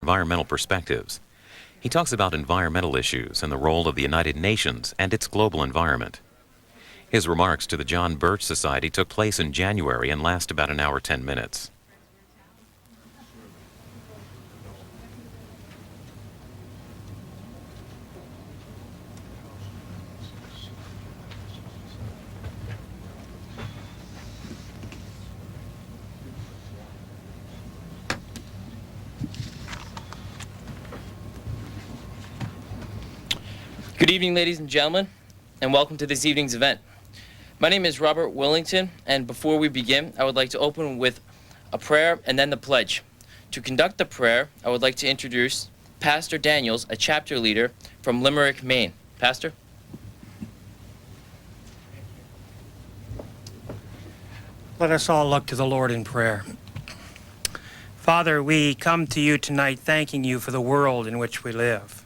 environmental perspectives. He talks about environmental issues and the role of the United Nations and its global environment. His remarks to the John Birch Society took place in January and last about an hour 10 minutes. Good evening, ladies and gentlemen, and welcome to this evening's event. My name is Robert Willington, and before we begin, I would like to open with a prayer and then the pledge. To conduct the prayer, I would like to introduce Pastor Daniels, a chapter leader from Limerick, Maine. Pastor? Let us all look to the Lord in prayer. Father, we come to you tonight thanking you for the world in which we live.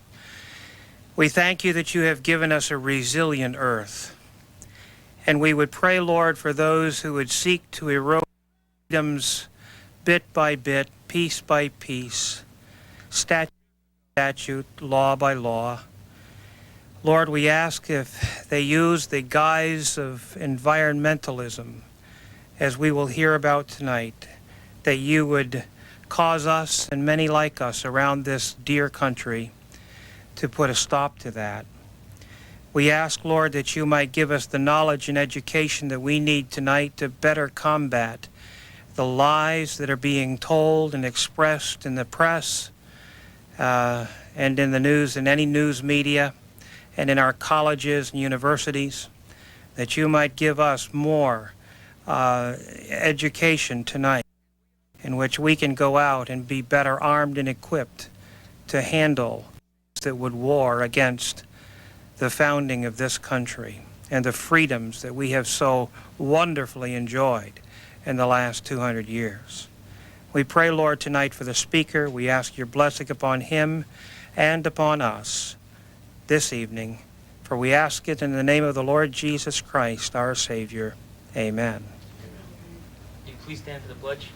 We thank you that you have given us a resilient earth. And we would pray, Lord, for those who would seek to erode freedoms bit by bit, piece by piece, statute by statute, law by law. Lord, we ask if they use the guise of environmentalism, as we will hear about tonight, that you would cause us and many like us around this dear country to put a stop to that. We ask, Lord, that you might give us the knowledge and education that we need tonight to better combat the lies that are being told and expressed in the press and in the news, in any news media, and in our colleges and universities, that you might give us more education tonight in which we can go out and be better armed and equipped to handle that would war against the founding of this country and the freedoms that we have so wonderfully enjoyed in the last 200 years. We pray, Lord, tonight for the speaker. We ask your blessing upon him and upon us this evening, for we ask it in the name of the Lord Jesus Christ, our Savior. Amen. Will you please stand for the pledge?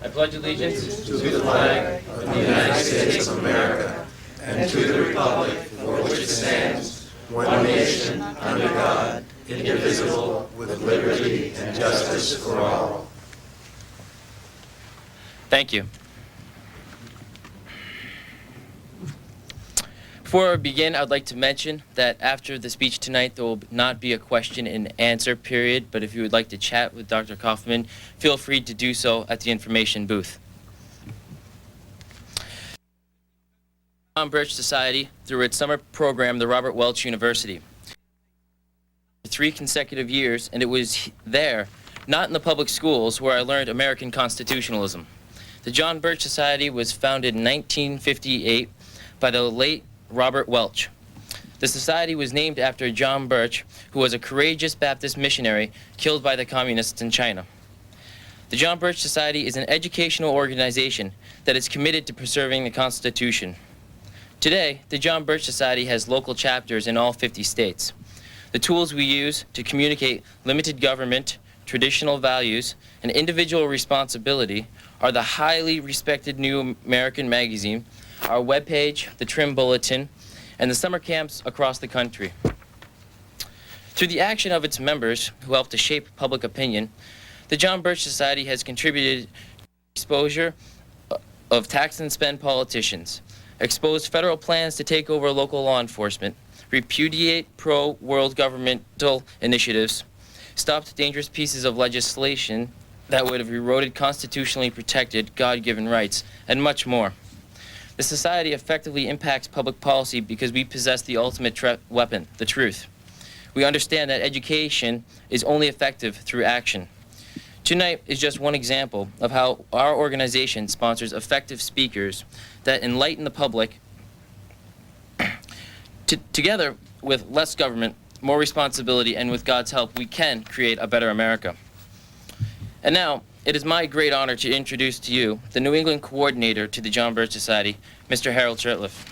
I pledge allegiance to the flag of the United States of America and to the republic for which it stands, one nation, under God, indivisible, with liberty and justice for all. Thank you. Before I begin, I'd like to mention that after the speech tonight, there will not be a question and answer period, but if you would like to chat with Dr. Coffman, feel free to do so at the information booth. John Birch Society, through its summer program, the Robert Welch University. 3 consecutive years, and it was there, not in the public schools, where I learned American constitutionalism. The John Birch Society was founded in 1958 by the late Robert Welch. The society was named after John Birch, who was a courageous Baptist missionary killed by the communists in China. The John Birch Society is an educational organization that is committed to preserving the Constitution. Today, the John Birch Society has local chapters in all 50 states. The tools we use to communicate limited government, traditional values, and individual responsibility are the highly respected New American magazine, our webpage, the Trim Bulletin, and the summer camps across the country. Through the action of its members, who help to shape public opinion, the John Birch Society has contributed to exposure of tax and spend politicians, exposed federal plans to take over local law enforcement, repudiate pro-world governmental initiatives, stopped dangerous pieces of legislation that would have eroded constitutionally protected God-given rights, and much more. The society effectively impacts public policy because we possess the ultimate weapon, the truth. We understand that education is only effective through action. Tonight is just one example of how our organization sponsors effective speakers that enlighten the public. Together with less government, more responsibility, and with God's help, we can create a better America. And now, it is my great honor to introduce to you the New England coordinator to the John Birch Society, Mr. Harold Shurtleff.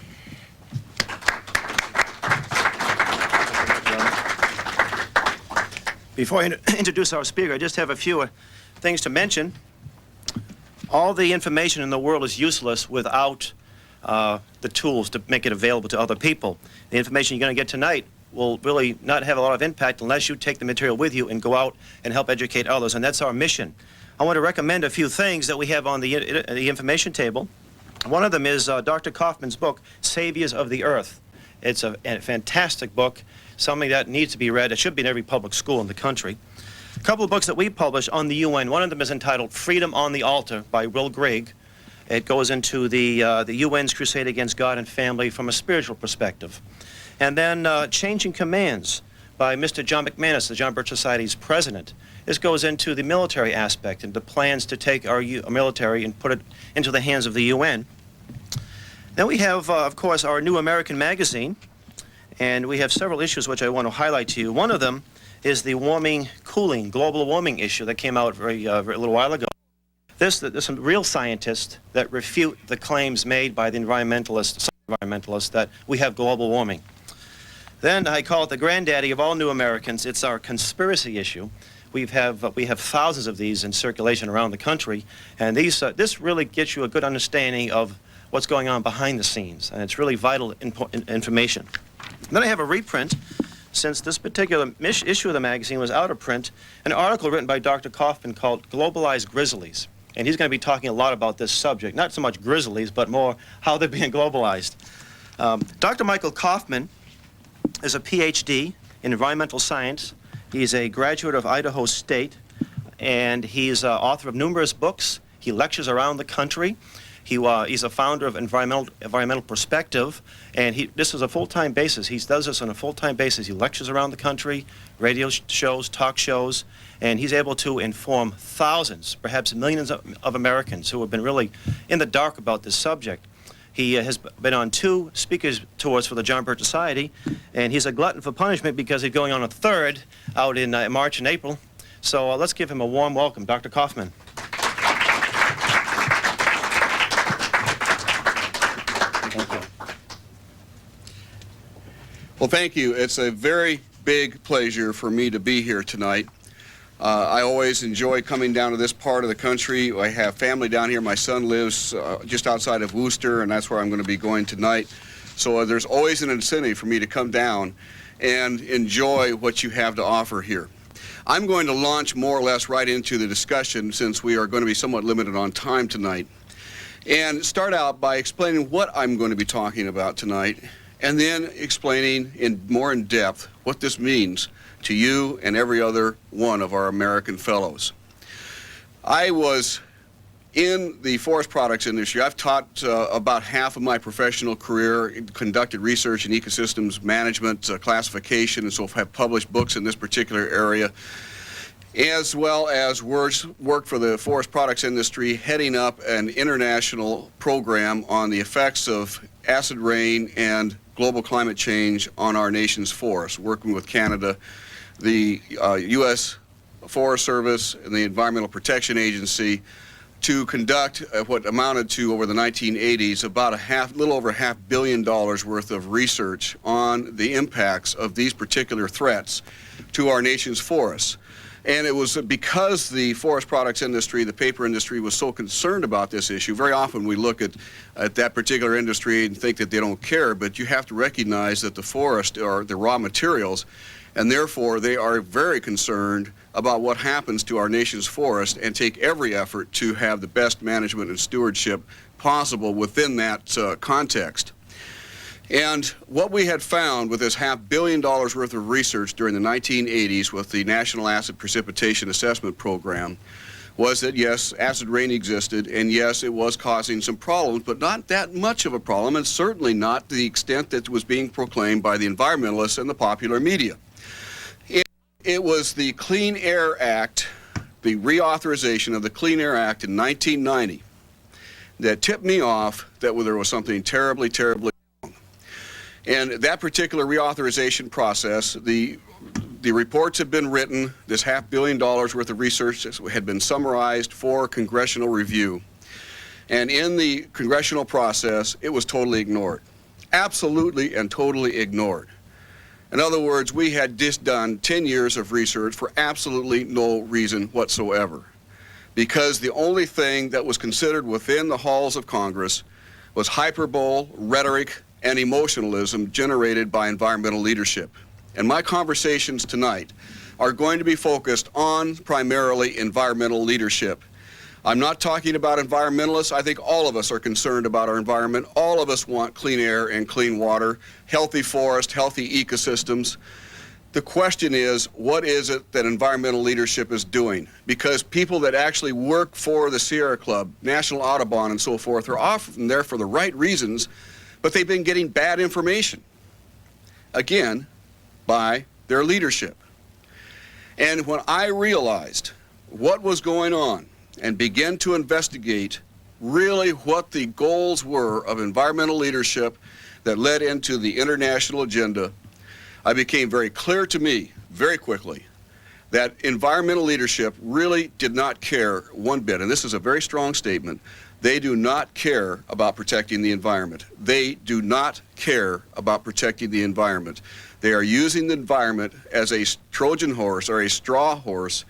Before I introduce our speaker, I just have a few things to mention. all the information in the world is useless without the tools to make it available to other people. The information you're going to get tonight will really not have a lot of impact unless you take the material with you and go out and help educate others, and that's our mission. I want to recommend a few things that we have on the information table. One of them is Dr. Kaufman's book, Saviors of the Earth. It's a fantastic book, something that needs to be read. It should be in every public school in the country. A couple of books that we publish on the UN. One of them is entitled Freedom on the Altar by Will Grigg. It goes into the UN's crusade against God and family from a spiritual perspective. And then Changing Commands by Mr. John McManus, the John Birch Society's president. This goes into the military aspect and the plans to take our military and put it into the hands of the UN. Then we have, of course, our New American magazine, and we have several issues which I want to highlight to you. One of them is the global warming issue that came out a little while ago. There's some real scientists that refute the claims made by the environmentalists that we have global warming. Then I call it the granddaddy of all New Americans. It's our conspiracy issue. We have thousands of these in circulation around the country, and this really gets you a good understanding of what's going on behind the scenes, and it's really vital information. Then I have a reprint, since this particular issue of the magazine was out of print, an article written by Dr. Coffman called Globalized Grizzlies, and he's going to be talking a lot about this subject, not so much grizzlies, but more how they're being globalized. Dr. Michael Coffman is a PhD in environmental science. He's a graduate of Idaho State, and he's author of numerous books. He lectures around the country. He's a founder of Environmental Perspective, and this is a full-time basis. He does this on a full-time basis. He lectures around the country, radio shows, talk shows, and he's able to inform thousands, perhaps millions of Americans who have been really in the dark about this subject. He has been on 2 speakers tours for the John Birch Society, and he's a glutton for punishment because he's going on a 3rd out in March and April. So let's give him a warm welcome, Dr. Coffman. Thank you. Well, thank you. It's a very big pleasure for me to be here tonight. I always enjoy coming down to this part of the country. I have family down here. My son lives just outside of Worcester, and that's where I'm going to be going tonight. So there's always an incentive for me to come down and enjoy what you have to offer here. I'm going to launch more or less right into the discussion, since we are going to be somewhat limited on time tonight, and start out by explaining what I'm going to be talking about tonight, and then explaining more in depth what this means to you and every other one of our American fellows. I was in the forest products industry. I've taught about half of my professional career, conducted research in ecosystems management, classification, and so have published books in this particular area, as well as worked for the forest products industry, heading up an international program on the effects of acid rain and global climate change on our nation's forests, working with Canada, the U.S. Forest Service, and the Environmental Protection Agency to conduct what amounted to, over the 1980s, about little over $500 million worth of research on the impacts of these particular threats to our nation's forests. And it was because the forest products industry, the paper industry, was so concerned about this issue. Very often we look at that particular industry and think that they don't care, but you have to recognize that the forest are the raw materials, and therefore they are very concerned about what happens to our nation's forest and take every effort to have the best management and stewardship possible within that context. And what we had found with this $500 million worth of research during the 1980s with the National Acid Precipitation Assessment Program was that, yes, acid rain existed, and yes, it was causing some problems, but not that much of a problem, and certainly not to the extent that was being proclaimed by the environmentalists and the popular media. It was the Clean Air Act, the reauthorization of the Clean Air Act in 1990, that tipped me off that there was something terribly, terribly wrong. And that particular reauthorization process, the reports had been written, this $500 million worth of research had been summarized for congressional review. And in the congressional process, it was totally ignored. Absolutely and totally ignored. In other words, we had just done 10 years of research for absolutely no reason whatsoever. because the only thing that was considered within the halls of Congress was hyperbole, rhetoric, and emotionalism generated by environmental leadership. And my conversations tonight are going to be focused on primarily environmental leadership. I'm not talking about environmentalists. I think all of us are concerned about our environment. All of us want clean air and clean water, healthy forest, healthy ecosystems. The question is, what is it that environmental leadership is doing? Because people that actually work for the Sierra Club, National Audubon, and so forth are often there for the right reasons, but they've been getting bad information, again, by their leadership. And when I realized what was going on and began to investigate really what the goals were of environmental leadership that led into the international agenda, it became very clear to me very quickly that environmental leadership really did not care one bit, and this is a very strong statement. They do not care about protecting the environment. They do not care about protecting the environment. They are using the environment as a Trojan horse or a straw horse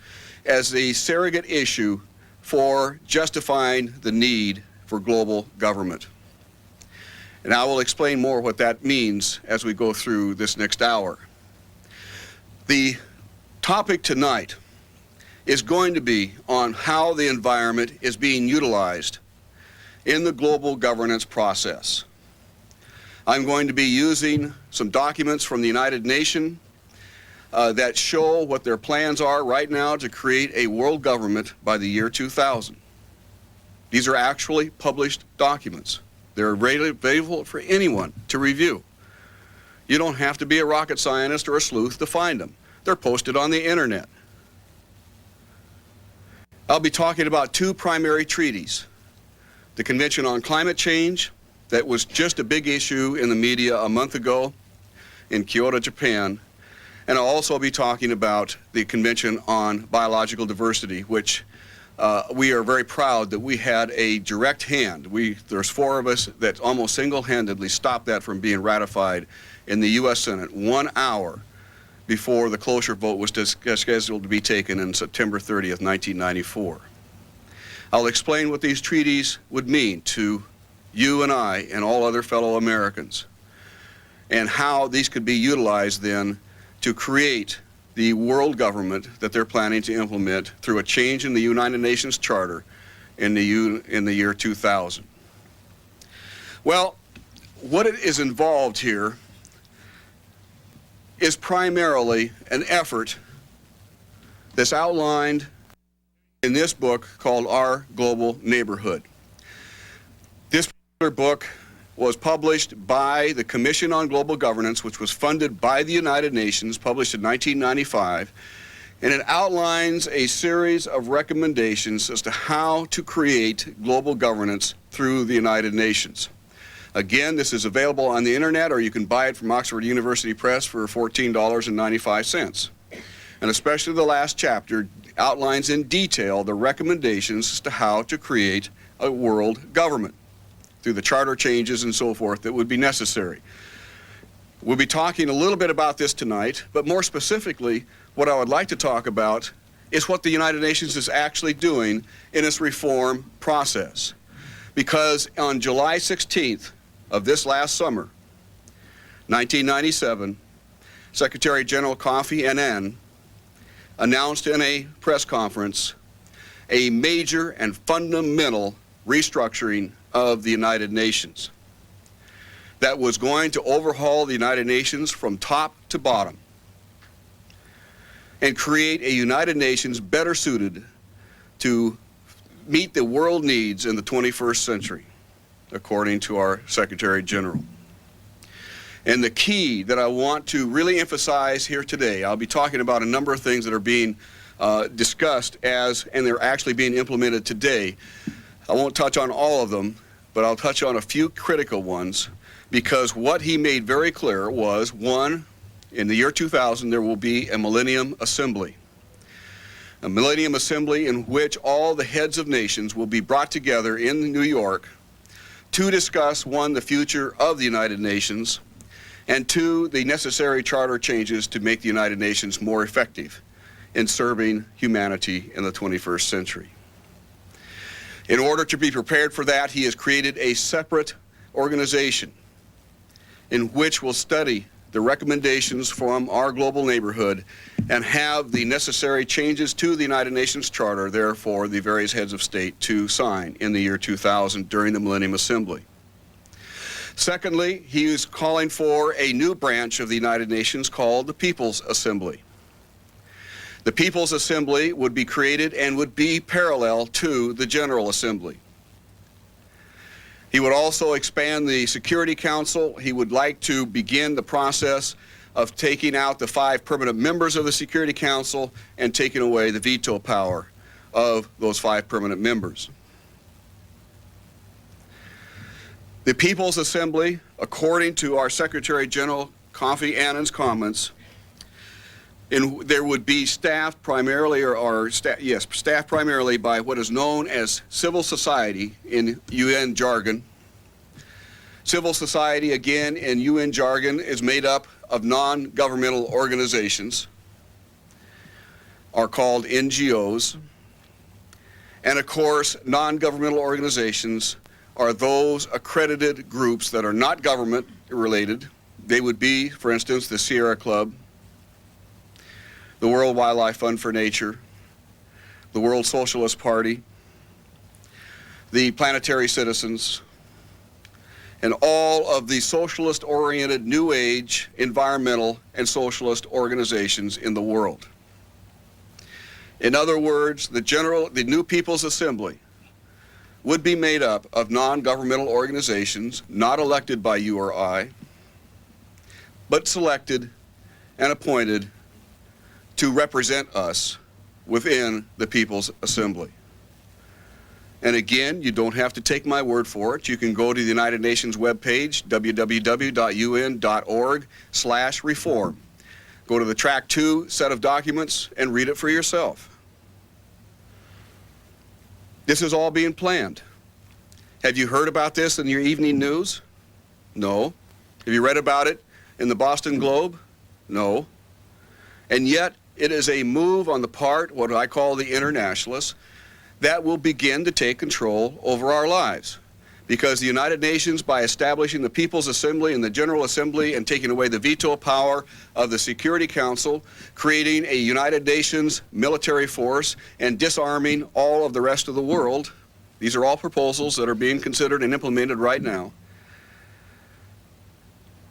as a surrogate issue for justifying the need for global government. And I will explain more what that means as we go through this next hour. The topic tonight is going to be on how the environment is being utilized in the global governance process. I'm going to be using some documents from the United Nations that show what their plans are right now to create a world government by the year 2000. These are actually published documents. They're available for anyone to review. You don't have to be a rocket scientist or a sleuth to find them. They're posted on the internet. I'll be talking about two primary treaties. The Convention on Climate Change, that was just a big issue in the media a month ago in Kyoto, Japan. And I'll also be talking about the Convention on Biological Diversity, which we are very proud that we had a direct hand. There's 4 of us that almost single-handedly stopped that from being ratified in the U.S. Senate 1 hour before the cloture vote was scheduled to be taken on September 30th, 1994. I'll explain what these treaties would mean to you and I and all other fellow Americans, and how these could be utilized then to create the world government that they're planning to implement through a change in the United Nations Charter in the year 2000. Well, what is involved here is primarily an effort that's outlined in this book called Our Global Neighborhood. This particular book was published by the Commission on Global Governance, which was funded by the United Nations, published in 1995, and it outlines a series of recommendations as to how to create global governance through the United Nations. Again, this is available on the internet, or you can buy it from Oxford University Press for $14.95. And especially the last chapter outlines in detail the recommendations as to how to create a world government through the charter changes and so forth that would be necessary. We'll be talking a little bit about this tonight, but more specifically, what I would like to talk about is what the United Nations is actually doing in its reform process. Because on July 16th of this last summer, 1997, Secretary General Kofi Annan announced in a press conference a major and fundamental restructuring of the United Nations that was going to overhaul the United Nations from top to bottom and create a United Nations better suited to meet the world needs in the 21st century, according to our Secretary General. And the key that I want to really emphasize here today, I'll be talking about a number of things that are being discussed and they're actually being implemented today. I won't touch on all of them, but I'll touch on a few critical ones, because what he made very clear was, one, in the year 2000 there will be a Millennium Assembly. A Millennium Assembly in which all the heads of nations will be brought together in New York to discuss, one, the future of the United Nations, and two, the necessary charter changes to make the United Nations more effective in serving humanity in the 21st century. In order to be prepared for that, he has created a separate organization in which will study the recommendations from our global neighborhood and have the necessary changes to the United Nations Charter, therefore, the various heads of state to sign in the year 2000 during the Millennium Assembly. Secondly, he is calling for a new branch of the United Nations called the People's Assembly. The People's Assembly would be created and would be parallel to the General Assembly. He would also expand the Security Council. He would like to begin the process of taking out the 5 permanent members of the Security Council and taking away the veto power of those 5 permanent members. The People's Assembly, according to our Secretary General Kofi Annan's comments, there would be staffed primarily, staffed primarily by what is known as civil society in UN jargon. Civil society, again, in UN jargon, is made up of non-governmental organizations, are called NGOs. And of course, non-governmental organizations are those accredited groups that are not government related. They would be, for instance, the Sierra Club, the World Wildlife Fund for Nature, the World Socialist Party, the Planetary Citizens, and all of the socialist-oriented New Age environmental and socialist organizations in the world. In other words, the new People's Assembly would be made up of non-governmental organizations, not elected by you or I, but selected and appointed to represent us within the People's Assembly. And again, you don't have to take my word for it. You can go to the United Nations webpage, www.un.org/reform. Go to the Track 2 set of documents and read it for yourself. This is all being planned. Have you heard about this in your evening news? No. Have you read about it in the Boston Globe? No. And yet, it is a move on the part, what I call the internationalists, that will begin to take control over our lives. Because the United Nations, by establishing the People's Assembly and the General Assembly and taking away the veto power of the Security Council, creating a United Nations military force and disarming all of the rest of the world, these are all proposals that are being considered and implemented right now,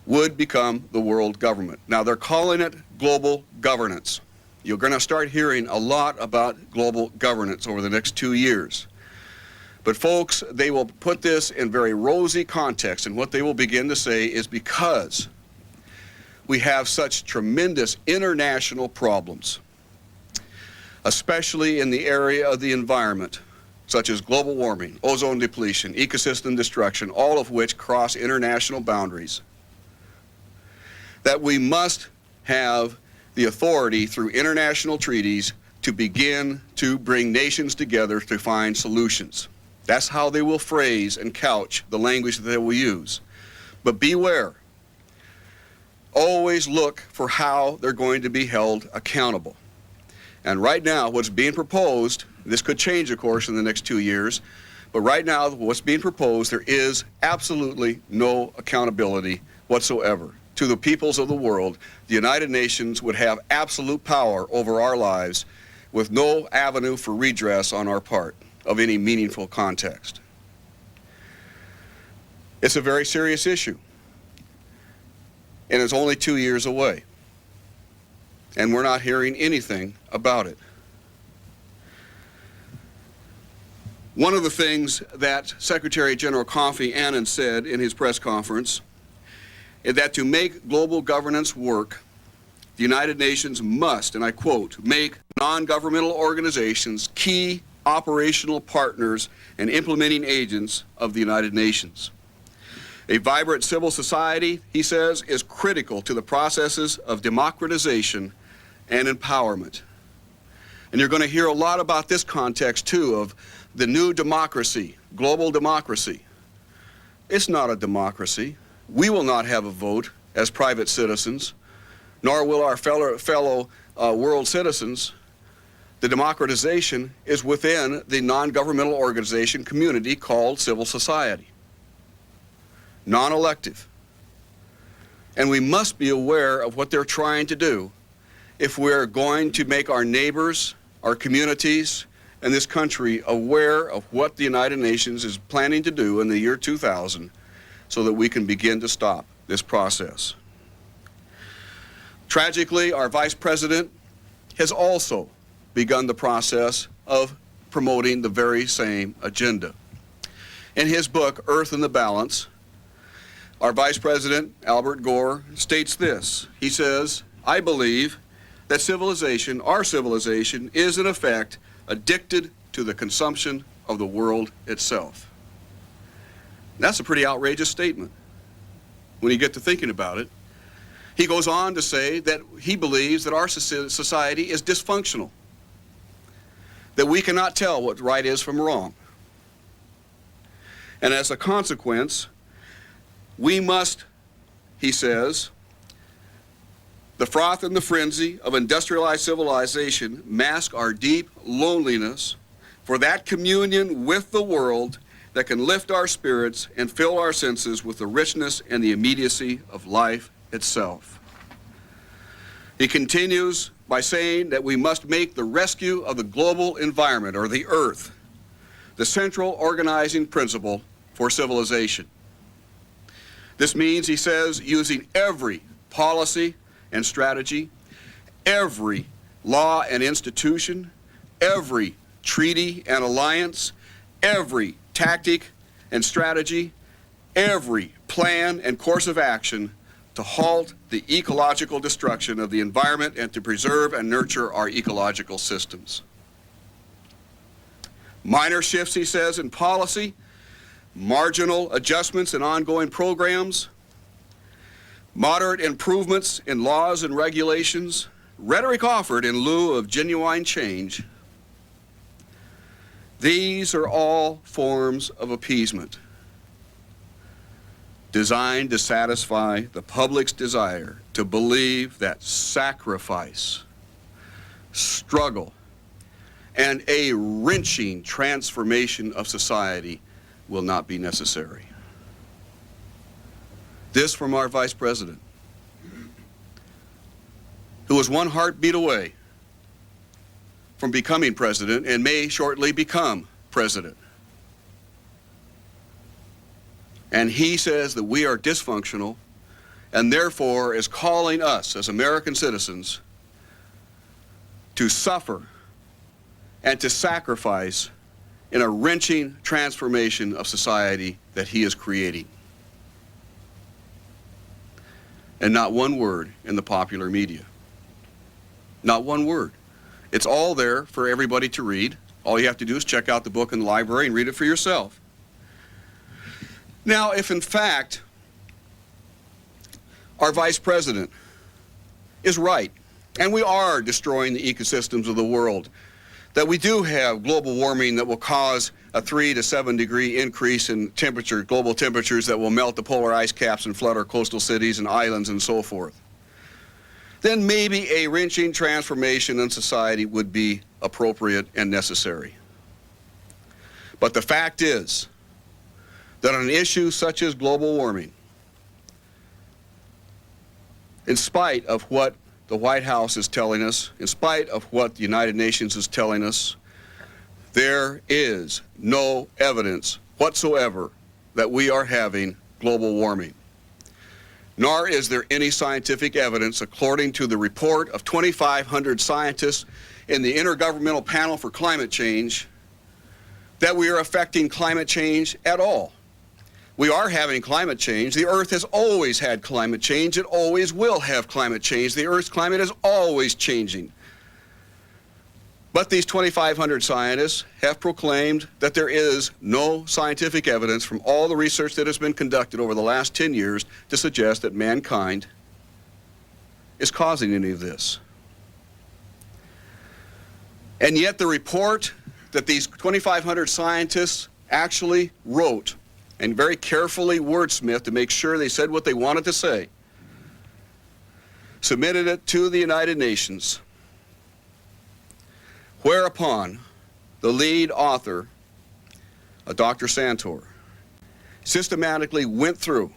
would become the world government. Now, they're calling it global governance. You're going to start hearing a lot about global governance over the next 2 years. But folks, they will put this in very rosy context, and what they will begin to say is because we have such tremendous international problems, especially in the area of the environment, such as global warming, ozone depletion, ecosystem destruction, all of which cross international boundaries, that we must have the authority through international treaties to begin to bring nations together to find solutions. That's how they will phrase and couch the language that they will use. But beware. Always look for how they're going to be held accountable. And right now, what's being proposed, this could change, of course, in the next 2 years, but right now, what's being proposed, there is absolutely no accountability whatsoever to the peoples of the world. The United Nations would have absolute power over our lives with no avenue for redress on our part of any meaningful context. It's a very serious issue, and it's only 2 years away, and we're not hearing anything about it. One of the things that Secretary General Kofi Annan said in his press conference is that to make global governance work, the United Nations must, and I quote, make non-governmental organizations key operational partners and implementing agents of the United Nations. A vibrant civil society, he says, is critical to the processes of democratization and empowerment. And you're going to hear a lot about this context, too, of the new democracy, global democracy. It's not a democracy. We will not have a vote as private citizens, nor will our fellow world citizens. The democratization is within the non-governmental organization community called civil society, non-elective. And we must be aware of what they're trying to do if we're going to make our neighbors, our communities, and this country aware of what the United Nations is planning to do in the year 2000 so that we can begin to stop this process. Tragically, our Vice President has also begun the process of promoting the very same agenda. In his book, Earth in the Balance, our Vice President, Albert Gore, states this. He says, "I believe that civilization, our civilization, is in effect addicted to the consumption of the world itself." That's a pretty outrageous statement when you get to thinking about it. He goes on to say that he believes that our society is dysfunctional, that we cannot tell what right is from wrong. And as a consequence, we must, he says, the froth and the frenzy of industrialized civilization mask our deep loneliness for that communion with the world that can lift our spirits and fill our senses with the richness and the immediacy of life itself. He continues by saying that we must make the rescue of the global environment, or the earth, the central organizing principle for civilization. This means, he says, using every policy and strategy, every law and institution, every treaty and alliance, every tactic and strategy, every plan and course of action to halt the ecological destruction of the environment and to preserve and nurture our ecological systems. Minor shifts, he says, in policy, marginal adjustments in ongoing programs, moderate improvements in laws and regulations, rhetoric offered in lieu of genuine change. These are all forms of appeasement designed to satisfy the public's desire to believe that sacrifice, struggle, and a wrenching transformation of society will not be necessary. This from our Vice President, who was one heartbeat away from becoming president and may shortly become president. And he says that we are dysfunctional and therefore is calling us as American citizens to suffer and to sacrifice in a wrenching transformation of society that he is creating. And not one word in the popular media. Not one word. It's all there for everybody to read. All you have to do is check out the book in the library and read it for yourself. Now, if in fact our Vice President is right, and we are destroying the ecosystems of the world, that we do have global warming that will cause a 3 to 7 degree increase in temperature, global temperatures that will melt the polar ice caps and flood our coastal cities and islands and so forth, then maybe a wrenching transformation in society would be appropriate and necessary. But the fact is that on an issue such as global warming, in spite of what the White House is telling us, in spite of what the United Nations is telling us, there is no evidence whatsoever that we are having global warming. Nor is there any scientific evidence, according to the report of 2,500 scientists in the Intergovernmental Panel for Climate Change, that we are affecting climate change at all. We are having climate change. The Earth has always had climate change. It always will have climate change. The Earth's climate is always changing. But these 2,500 scientists have proclaimed that there is no scientific evidence from all the research that has been conducted over the last 10 years to suggest that mankind is causing any of this. And yet the report that these 2,500 scientists actually wrote and very carefully wordsmithed to make sure they said what they wanted to say, submitted it to the United Nations, Whereupon the lead author, Dr. Santor, systematically went through,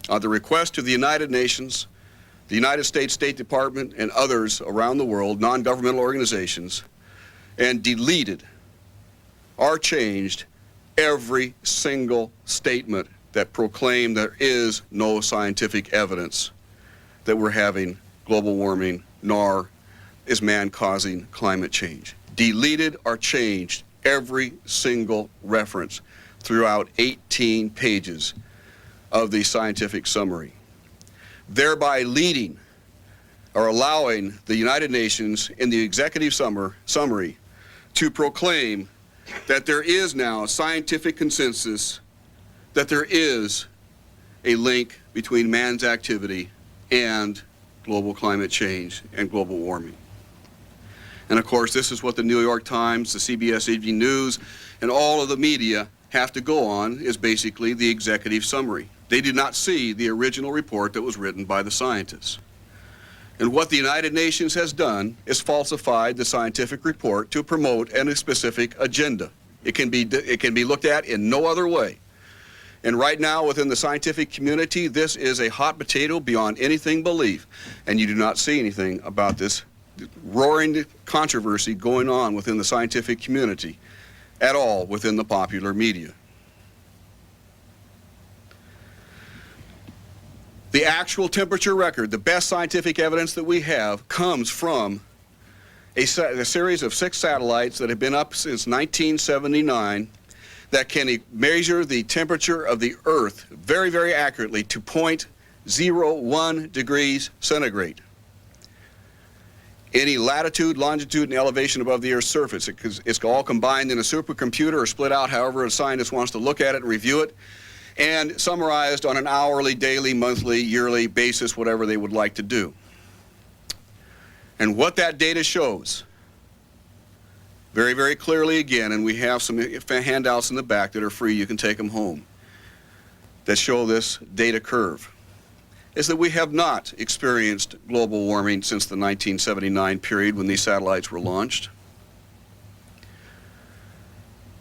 at the request of the United Nations, the United States State Department, and others around the world, non-governmental organizations, and deleted or changed every single statement that proclaimed there is no scientific evidence that we're having global warming, nor is man causing climate change. Deleted or changed every single reference throughout 18 pages of the scientific summary, thereby leading or allowing the United Nations in the executive summary to proclaim that there is now a scientific consensus that there is a link between man's activity and global climate change and global warming. And of course, this is what the New York Times, the CBS Evening News, and all of the media have to go on, is basically the executive summary. They did not see the original report that was written by the scientists. And what the United Nations has done is falsified the scientific report to promote a specific agenda. It can be looked at in no other way. And right now within the scientific community, this is a hot potato beyond anything belief. And you do not see anything about this roaring controversy going on within the scientific community at all within the popular media. The actual temperature record, the best scientific evidence that we have, comes from a series of 6 satellites that have been up since 1979 that can measure the temperature of the Earth very, very accurately to 0.01 degrees centigrade. Any latitude, longitude, and elevation above the Earth's surface. It's all combined in a supercomputer or split out however a scientist wants to look at it and review it, and summarized on an hourly, daily, monthly, yearly basis, whatever they would like to do. And what that data shows, very, very clearly again, and we have some handouts in the back that are free, you can take them home, that show this data curve, is that we have not experienced global warming since the 1979 period when these satellites were launched.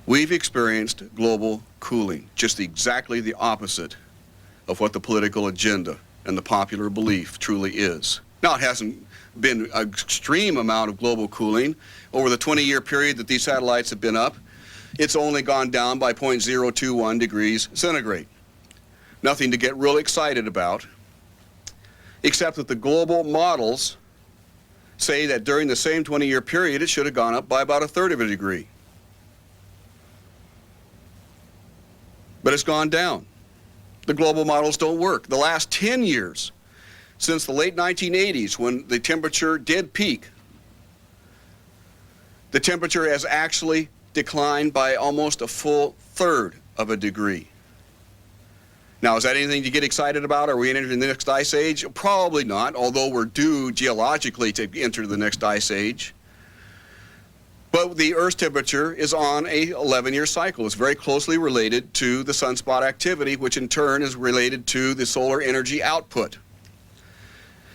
We've experienced global cooling, just exactly the opposite of what the political agenda and the popular belief truly is. Now, it hasn't been an extreme amount of global cooling. Over the 20-year period that these satellites have been up, it's only gone down by 0.021 degrees centigrade. Nothing to get real excited about, except that the global models say that during the same 20-year period, it should have gone up by about 1/3 of a degree. But it's gone down. The global models don't work. The last 10 years, since the late 1980s, when the temperature did peak, the temperature has actually declined by almost a full 1/3 of a degree. Now, is that anything to get excited about? Are we entering the next ice age? Probably not, although we're due geologically to enter the next ice age. But the Earth's temperature is on a 11-year cycle. It's very closely related to the sunspot activity, which in turn is related to the solar energy output.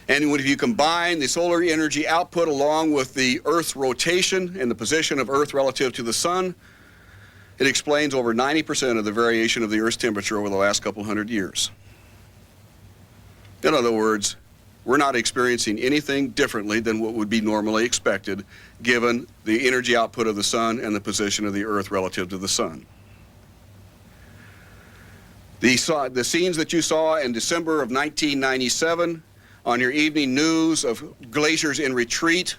And if you combine the solar energy output along with the Earth's rotation and the position of Earth relative to the sun, it explains over 90% of the variation of the Earth's temperature over the last couple hundred years. In other words, we're not experiencing anything differently than what would be normally expected given the energy output of the sun and the position of the Earth relative to the sun. The scenes that you saw in December of 1997 on your evening news of glaciers in retreat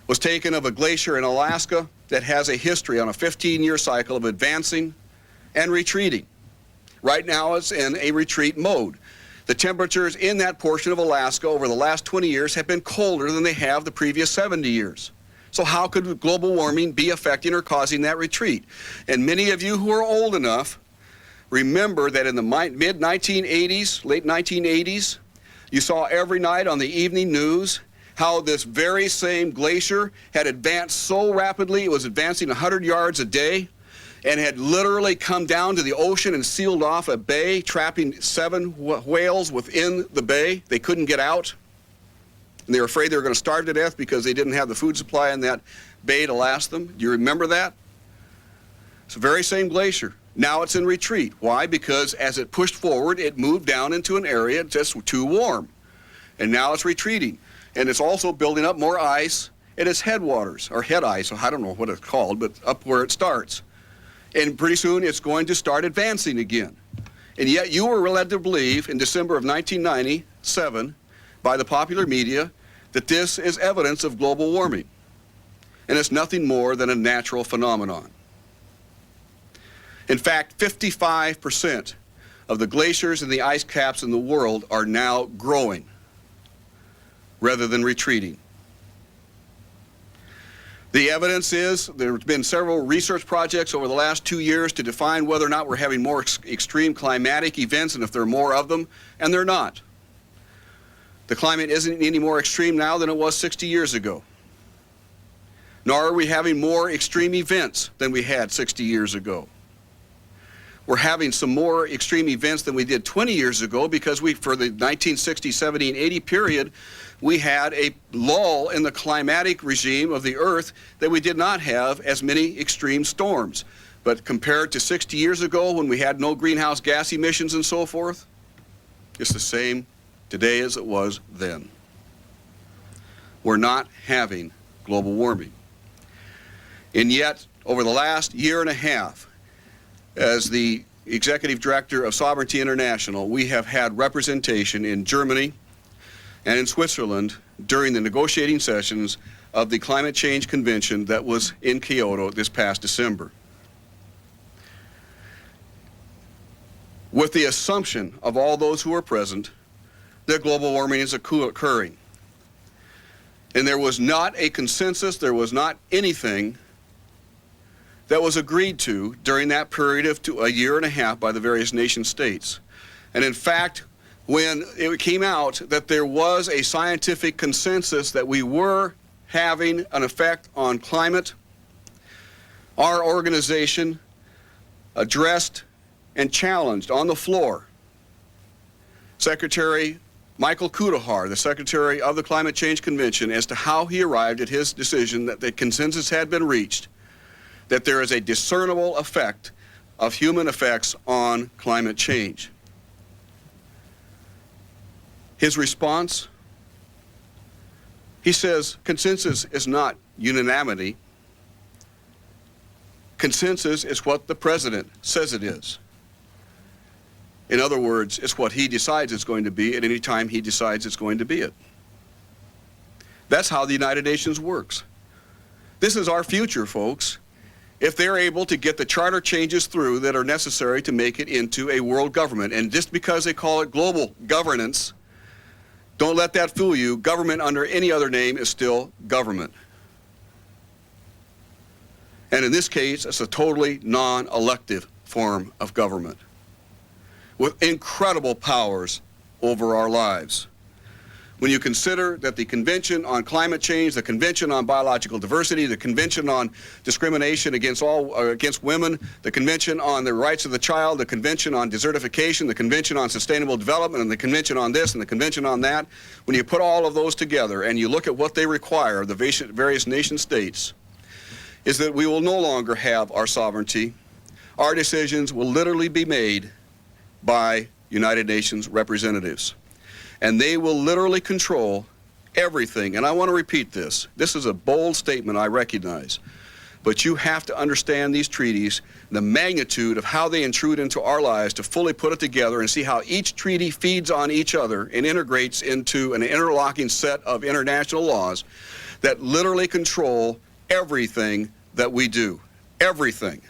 was taken of a glacier in Alaska that has a history on a 15-year cycle of advancing and retreating. Right now it's in a retreat mode. The temperatures in that portion of Alaska over the last 20 years have been colder than they have the previous 70 years. So how could global warming be affecting or causing that retreat? And many of you who are old enough remember that in the mid-1980s, late 1980s, you saw every night on the evening news how this very same glacier had advanced so rapidly, it was advancing 100 yards a day, and had literally come down to the ocean and sealed off a bay, trapping 7 whales within the bay. They couldn't get out. And they were afraid they were going to starve to death because they didn't have the food supply in that bay to last them. Do you remember that? It's the very same glacier. Now it's in retreat. Why? Because as it pushed forward, it moved down into an area just too warm. And now it's retreating. And it's also building up more ice at its headwaters, or head ice, I don't know what it's called, but up where it starts. And pretty soon it's going to start advancing again. And yet you were led to believe in December of 1997 by the popular media that this is evidence of global warming. And it's nothing more than a natural phenomenon. In fact, 55% of the glaciers and the ice caps in the world are now growing rather than retreating. The evidence is there's been several research projects over the last 2 years to define whether or not we're having more extreme climatic events and if there are more of them, and they're not. The climate isn't any more extreme now than it was 60 years ago. Nor are we having more extreme events than we had 60 years ago. We're having some more extreme events than we did 20 years ago because for the 1960, 70, and 80 period, we had a lull in the climatic regime of the Earth that we did not have as many extreme storms. But compared to 60 years ago when we had no greenhouse gas emissions and so forth, it's the same today as it was then. We're not having global warming. And yet, over the last year and a half, as the Executive Director of Sovereignty International, we have had representation in Germany and in Switzerland during the negotiating sessions of the Climate Change Convention that was in Kyoto this past December. With the assumption of all those who are present that global warming is occurring. And there was not a consensus, there was not anything that was agreed to during that period of a year and a half by the various nation states. And in fact, when it came out that there was a scientific consensus that we were having an effect on climate, our organization addressed and challenged on the floor Secretary Michael Kudahar, the Secretary of the Climate Change Convention, as to how he arrived at his decision that the consensus had been reached, that there is a discernible effect of human effects on climate change. His response, he says, consensus is not unanimity. Consensus is what the president says it is. In other words, it's what he decides it's going to be at any time he decides it's going to be it. That's how the United Nations works. This is our future, folks. If they're able to get the charter changes through that are necessary to make it into a world government. And just because they call it global governance, don't let that fool you. Government under any other name is still government. And in this case, it's a totally non-elective form of government with incredible powers over our lives. When you consider that the Convention on Climate Change, the Convention on Biological Diversity, the Convention on Discrimination against women, the Convention on the Rights of the Child, the Convention on Desertification, the Convention on Sustainable Development, and the Convention on this and the Convention on that, when you put all of those together and you look at what they require, the various nation states, is that we will no longer have our sovereignty. Our decisions will literally be made by United Nations representatives. And they will literally control everything. And I want to repeat this. This is a bold statement, I recognize. But you have to understand these treaties, the magnitude of how they intrude into our lives, to fully put it together and see how each treaty feeds on each other and integrates into an interlocking set of international laws that literally control everything that we do. Everything.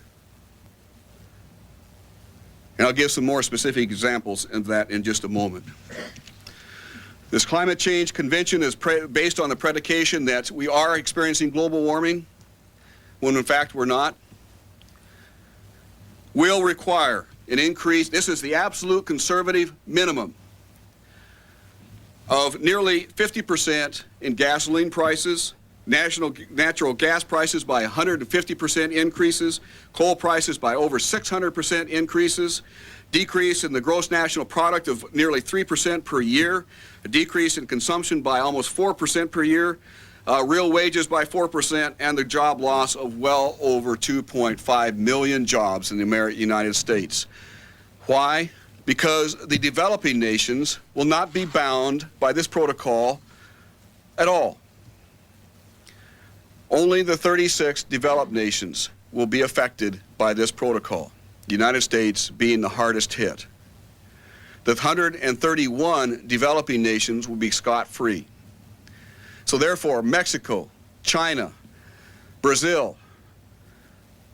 And I'll give some more specific examples of that in just a moment. This Climate Change Convention is based on the predication that we are experiencing global warming, when in fact we're not. Will require an increase, this is the absolute conservative minimum, of nearly 50% in gasoline prices, natural gas prices by 150% increases, coal prices by over 600% increases, decrease in the gross national product of nearly 3% per year, a decrease in consumption by almost 4% per year, real wages by 4%, and the job loss of well over 2.5 million jobs in the United States. Why? Because the developing nations will not be bound by this protocol at all. Only the 36 developed nations will be affected by this protocol, the United States being the hardest hit. The 131 developing nations will be scot-free. So therefore, Mexico, China, Brazil,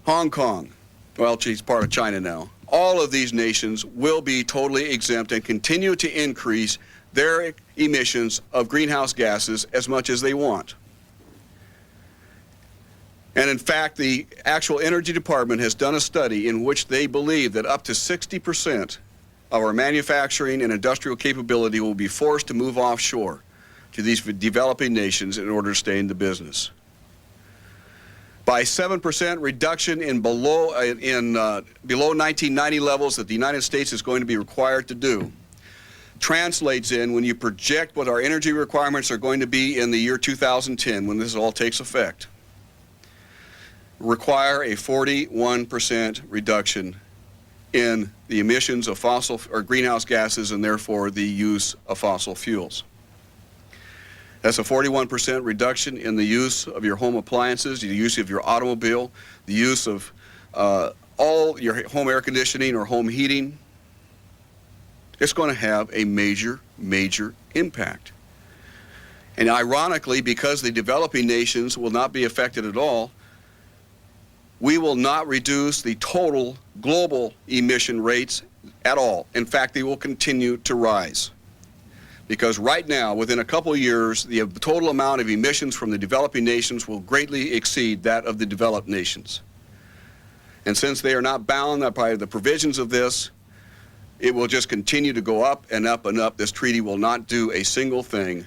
Hong Kong, well, she's part of China now, all of these nations will be totally exempt and continue to increase their emissions of greenhouse gases as much as they want. And in fact, the actual Energy Department has done a study in which they believe that up to 60% of our manufacturing and industrial capability will be forced to move offshore to these developing nations in order to stay in the business. By 7% reduction in below 1990 levels that the United States is going to be required to do, translates in, when you project what our energy requirements are going to be in the year 2010, when this all takes effect, require a 41% reduction in the emissions of fossil or greenhouse gases, and therefore the use of fossil fuels. That's a 41% reduction in the use of your home appliances, the use of your automobile, the use of all your home air conditioning or home heating. It's going to have a major, major impact. And ironically, because the developing nations will not be affected at all, we will not reduce the total global emission rates at all. In fact, they will continue to rise. Because right now, within a couple of years, the total amount of emissions from the developing nations will greatly exceed that of the developed nations. And since they are not bound by the provisions of this, it will just continue to go up and up and up. This treaty will not do a single thing,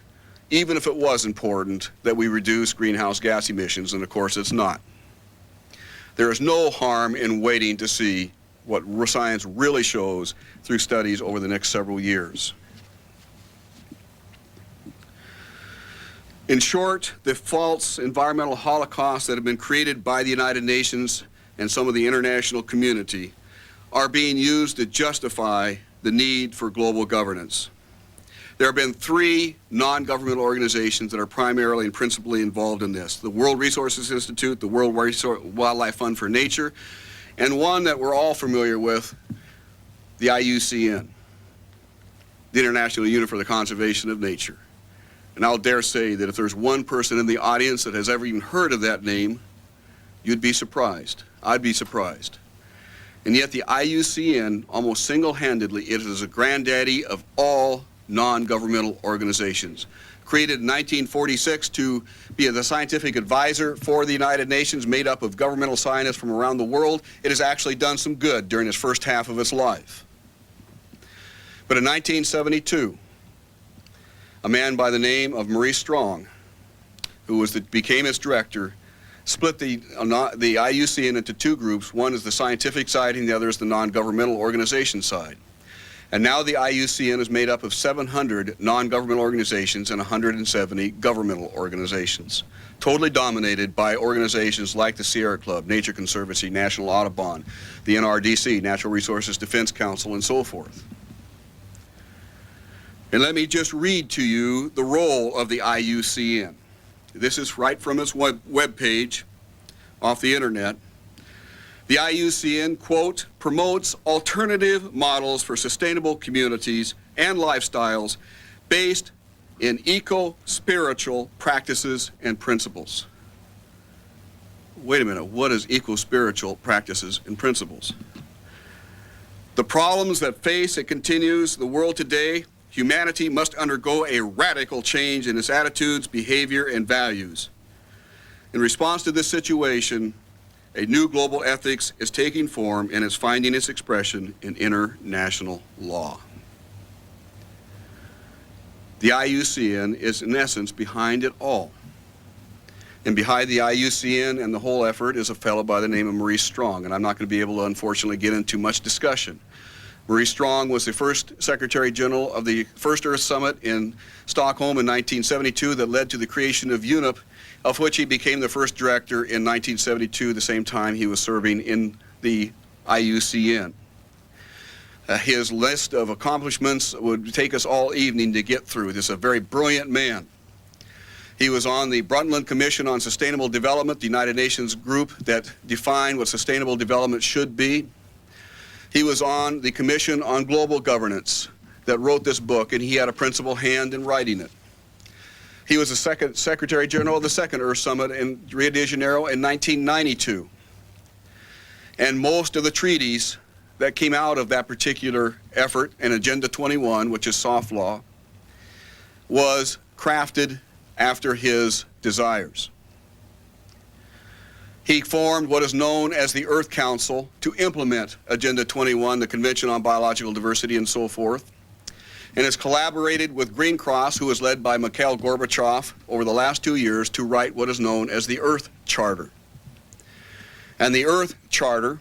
even if it was important that we reduce greenhouse gas emissions, and of course it's not. There is no harm in waiting to see what science really shows through studies over the next several years. In short, the false environmental holocausts that have been created by the United Nations and some of the international community are being used to justify the need for global governance. There have been 3 non-governmental organizations that are primarily and principally involved in this: the World Resources Institute, the World Wildlife Fund for Nature, and one that we're all familiar with, the IUCN, the International Unit for the Conservation of Nature. And I'll dare say that if there's one person in the audience that has ever even heard of that name, you'd be surprised. I'd be surprised. And yet the IUCN, almost single-handedly, it is a granddaddy of all non-governmental organizations. Created in 1946 to be the scientific advisor for the United Nations, made up of governmental scientists from around the world, it has actually done some good during its first half of its life. But in 1972, a man by the name of Maurice Strong, who became its director, split the IUCN into 2 groups. One is the scientific side and the other is the non-governmental organization side. And now the IUCN is made up of 700 non-governmental organizations and 170 governmental organizations, totally dominated by organizations like the Sierra Club, Nature Conservancy, National Audubon, the NRDC, Natural Resources Defense Council, and so forth. And let me just read to you the role of the IUCN. This is right from its web page off the internet. The IUCN, quote, promotes alternative models for sustainable communities and lifestyles based in eco-spiritual practices and principles. Wait a minute, what is eco-spiritual practices and principles? The problems that face, it continues, the world today, humanity must undergo a radical change in its attitudes, behavior, and values. In response to this situation, a new global ethics is taking form and is finding its expression in international law. The IUCN is, in essence, behind it all. And behind the IUCN and the whole effort is a fellow by the name of Maurice Strong, and I'm not going to be able to, unfortunately, get into much discussion. Maurice Strong was the first Secretary General of the first Earth Summit in Stockholm in 1972 that led to the creation of UNEP, of which he became the first director in 1972, the same time he was serving in the IUCN. His list of accomplishments would take us all evening to get through. This is a very brilliant man. He was on the Brundtland Commission on Sustainable Development, the United Nations group that defined what sustainable development should be. He was on the Commission on Global Governance that wrote this book, and he had a principal hand in writing it. He was the second Secretary General of the Second Earth Summit in Rio de Janeiro in 1992. And most of the treaties that came out of that particular effort, and Agenda 21, which is soft law, was crafted after his desires. He formed what is known as the Earth Council to implement Agenda 21, the Convention on Biological Diversity, and so forth, and has collaborated with Green Cross, who was led by Mikhail Gorbachev over the last 2 years, to write what is known as the Earth Charter. And the Earth Charter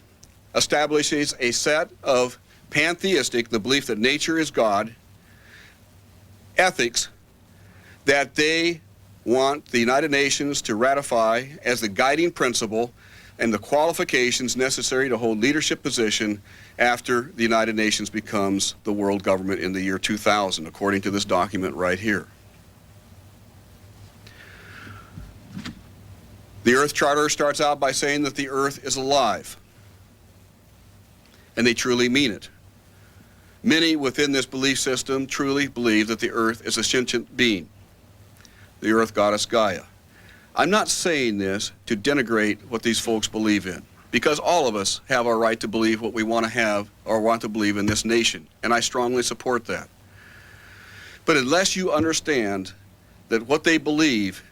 establishes a set of pantheistic, the belief that nature is God, ethics that they want the United Nations to ratify as the guiding principle and the qualifications necessary to hold leadership position after the United Nations becomes the world government in the year 2000, according to this document right here. The Earth Charter starts out by saying that the Earth is alive, and they truly mean it. Many within this belief system truly believe that the Earth is a sentient being, the Earth goddess Gaia. I'm not saying this to denigrate what these folks believe in, because all of us have our right to believe what we want to have or want to believe in this nation, and I strongly support that. But unless you understand that what they believe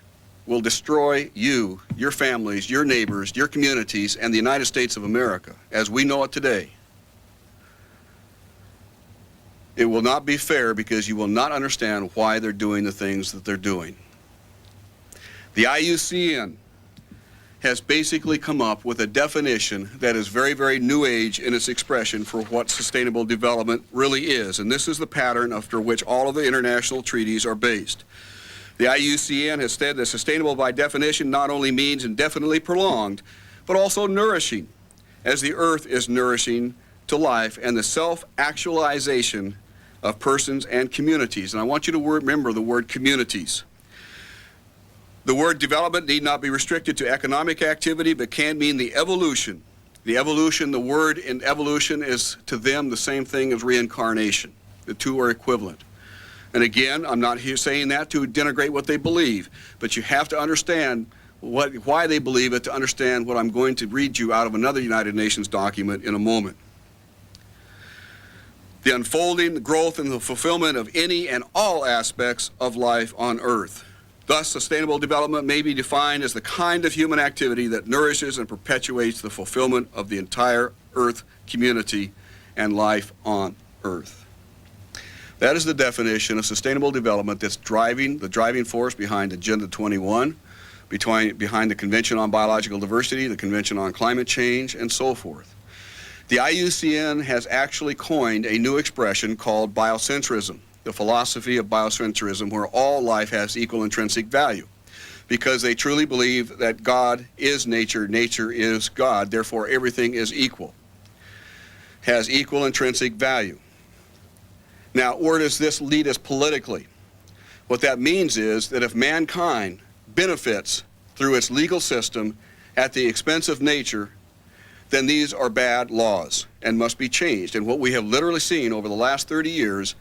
will destroy you, your families, your neighbors, your communities, and the United States of America as we know it today, it will not be fair, because you will not understand why they're doing the things that they're doing. The IUCN has basically come up with a definition that is very, very new age in its expression for what sustainable development really is, and this is the pattern after which all of the international treaties are based. The IUCN has said that sustainable by definition not only means indefinitely prolonged, but also nourishing, as the earth is nourishing to life and the self-actualization of persons and communities. And I want you to remember the word communities. The word development need not be restricted to economic activity, but can mean the evolution. The evolution, the word in evolution is to them the same thing as reincarnation. The two are equivalent. And again, I'm not here saying that to denigrate what they believe, but you have to understand why they believe it to understand what I'm going to read you out of another United Nations document in a moment. The unfolding, the growth, and the fulfillment of any and all aspects of life on Earth. Thus, sustainable development may be defined as the kind of human activity that nourishes and perpetuates the fulfillment of the entire Earth community and life on Earth. That is the definition of sustainable development that's the driving force behind Agenda 21, behind the Convention on Biological Diversity, the Convention on Climate Change, and so forth. The IUCN has actually coined a new expression called biocentrism, the philosophy of biocentrism, where all life has equal intrinsic value, because they truly believe that God is nature, nature is God, therefore everything is equal, has equal intrinsic value. Now, where does this lead us politically? What that means is that if mankind benefits through its legal system at the expense of nature, then these are bad laws and must be changed. And what we have literally seen over the last 30 years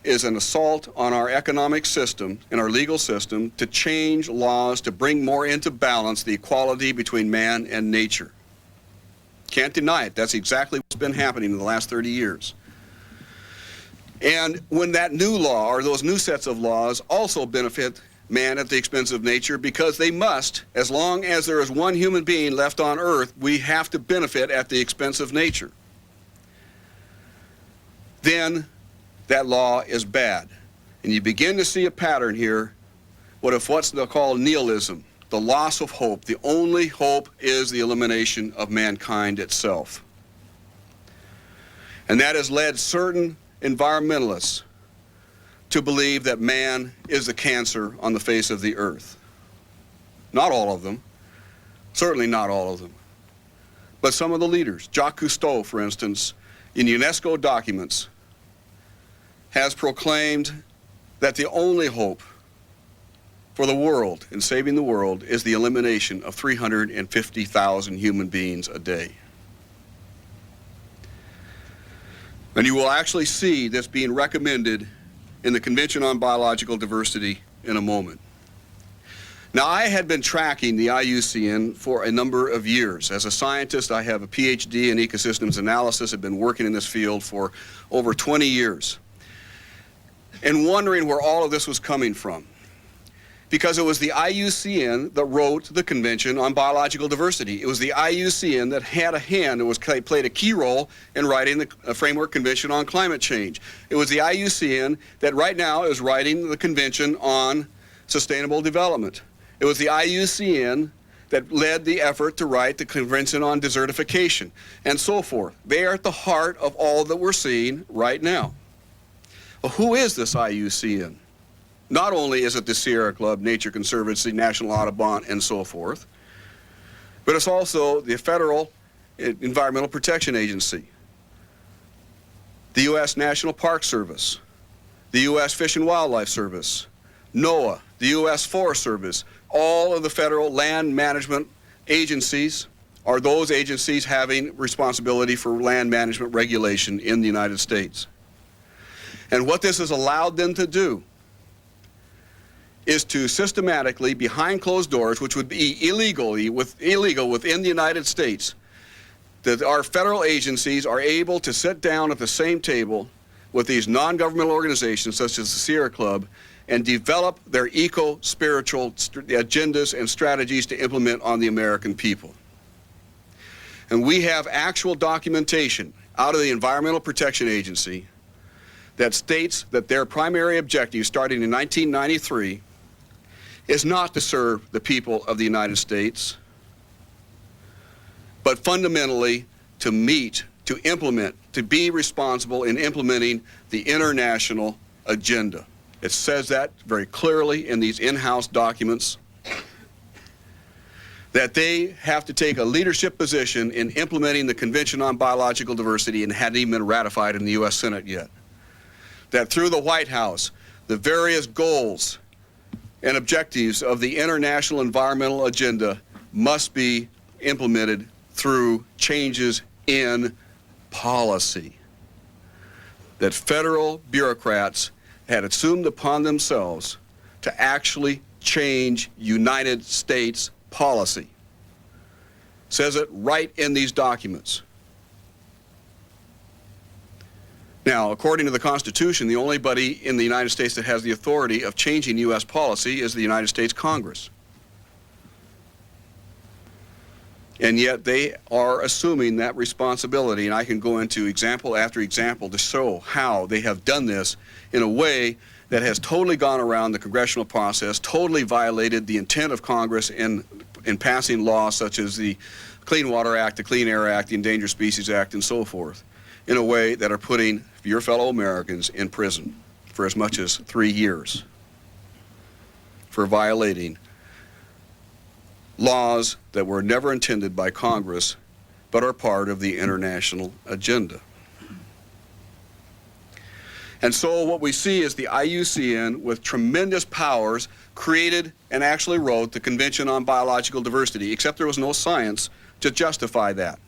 is an assault on our economic system and our legal system to change laws to bring more into balance the equality between man and nature. Can't deny it. That's exactly what's been happening in the last 30 years. And when that new law, or those new sets of laws, also benefit man at the expense of nature, because they must, as long as there is one human being left on Earth, we have to benefit at the expense of nature, then that law is bad. And you begin to see a pattern here, what's called nihilism, the loss of hope. The only hope is the elimination of mankind itself. And that has led certain environmentalists to believe that man is the cancer on the face of the earth. Not all of them, certainly not all of them, but some of the leaders. Jacques Cousteau, for instance, in UNESCO documents, has proclaimed that the only hope for the world in saving the world is the elimination of 350,000 human beings a day. And you will actually see this being recommended in the Convention on Biological Diversity in a moment. Now, I had been tracking the IUCN for a number of years. As a scientist, I have a PhD in ecosystems analysis. I've been working in this field for over 20 years. And wondering where all of this was coming from. Because it was the IUCN that wrote the Convention on Biological Diversity. It was the IUCN that had a hand and played a key role in writing the Framework Convention on Climate Change. It was the IUCN that right now is writing the Convention on Sustainable Development. It was the IUCN that led the effort to write the Convention on Desertification, and so forth. They are at the heart of all that we're seeing right now. Well, who is this IUCN? Not only is it the Sierra Club, Nature Conservancy, National Audubon, and so forth, but it's also the Federal Environmental Protection Agency, the U.S. National Park Service, the U.S. Fish and Wildlife Service, NOAA, the U.S. Forest Service. All of the federal land management agencies are those agencies having responsibility for land management regulation in the United States. And what this has allowed them to do is to systematically, behind closed doors, which would be illegal within the United States, that our federal agencies are able to sit down at the same table with these non-governmental organizations such as the Sierra Club and develop their eco-spiritual agendas and strategies to implement on the American people. And we have actual documentation out of the Environmental Protection Agency that states that their primary objective, starting in 1993, is not to serve the people of the United States, but fundamentally to meet, to implement, to be responsible in implementing the international agenda. It says that very clearly in these in-house documents, that they have to take a leadership position in implementing the Convention on Biological Diversity, and hadn't even been ratified in the U.S. Senate yet. That through the White House, the various goals and objectives of the international environmental agenda must be implemented through changes in policy. That federal bureaucrats had assumed upon themselves to actually change United States policy. Says it right in these documents. Now, according to the Constitution, the only body in the United States that has the authority of changing U.S. policy is the United States Congress. And yet they are assuming that responsibility, and I can go into example after example to show how they have done this in a way that has totally gone around the congressional process, totally violated the intent of Congress in passing laws such as the Clean Water Act, the Clean Air Act, the Endangered Species Act, and so forth, in a way that are putting your fellow Americans in prison for as much as 3 years for violating laws that were never intended by Congress but are part of the international agenda. And so what we see is the IUCN, with tremendous powers, created and actually wrote the Convention on Biological Diversity, except there was no science to justify that.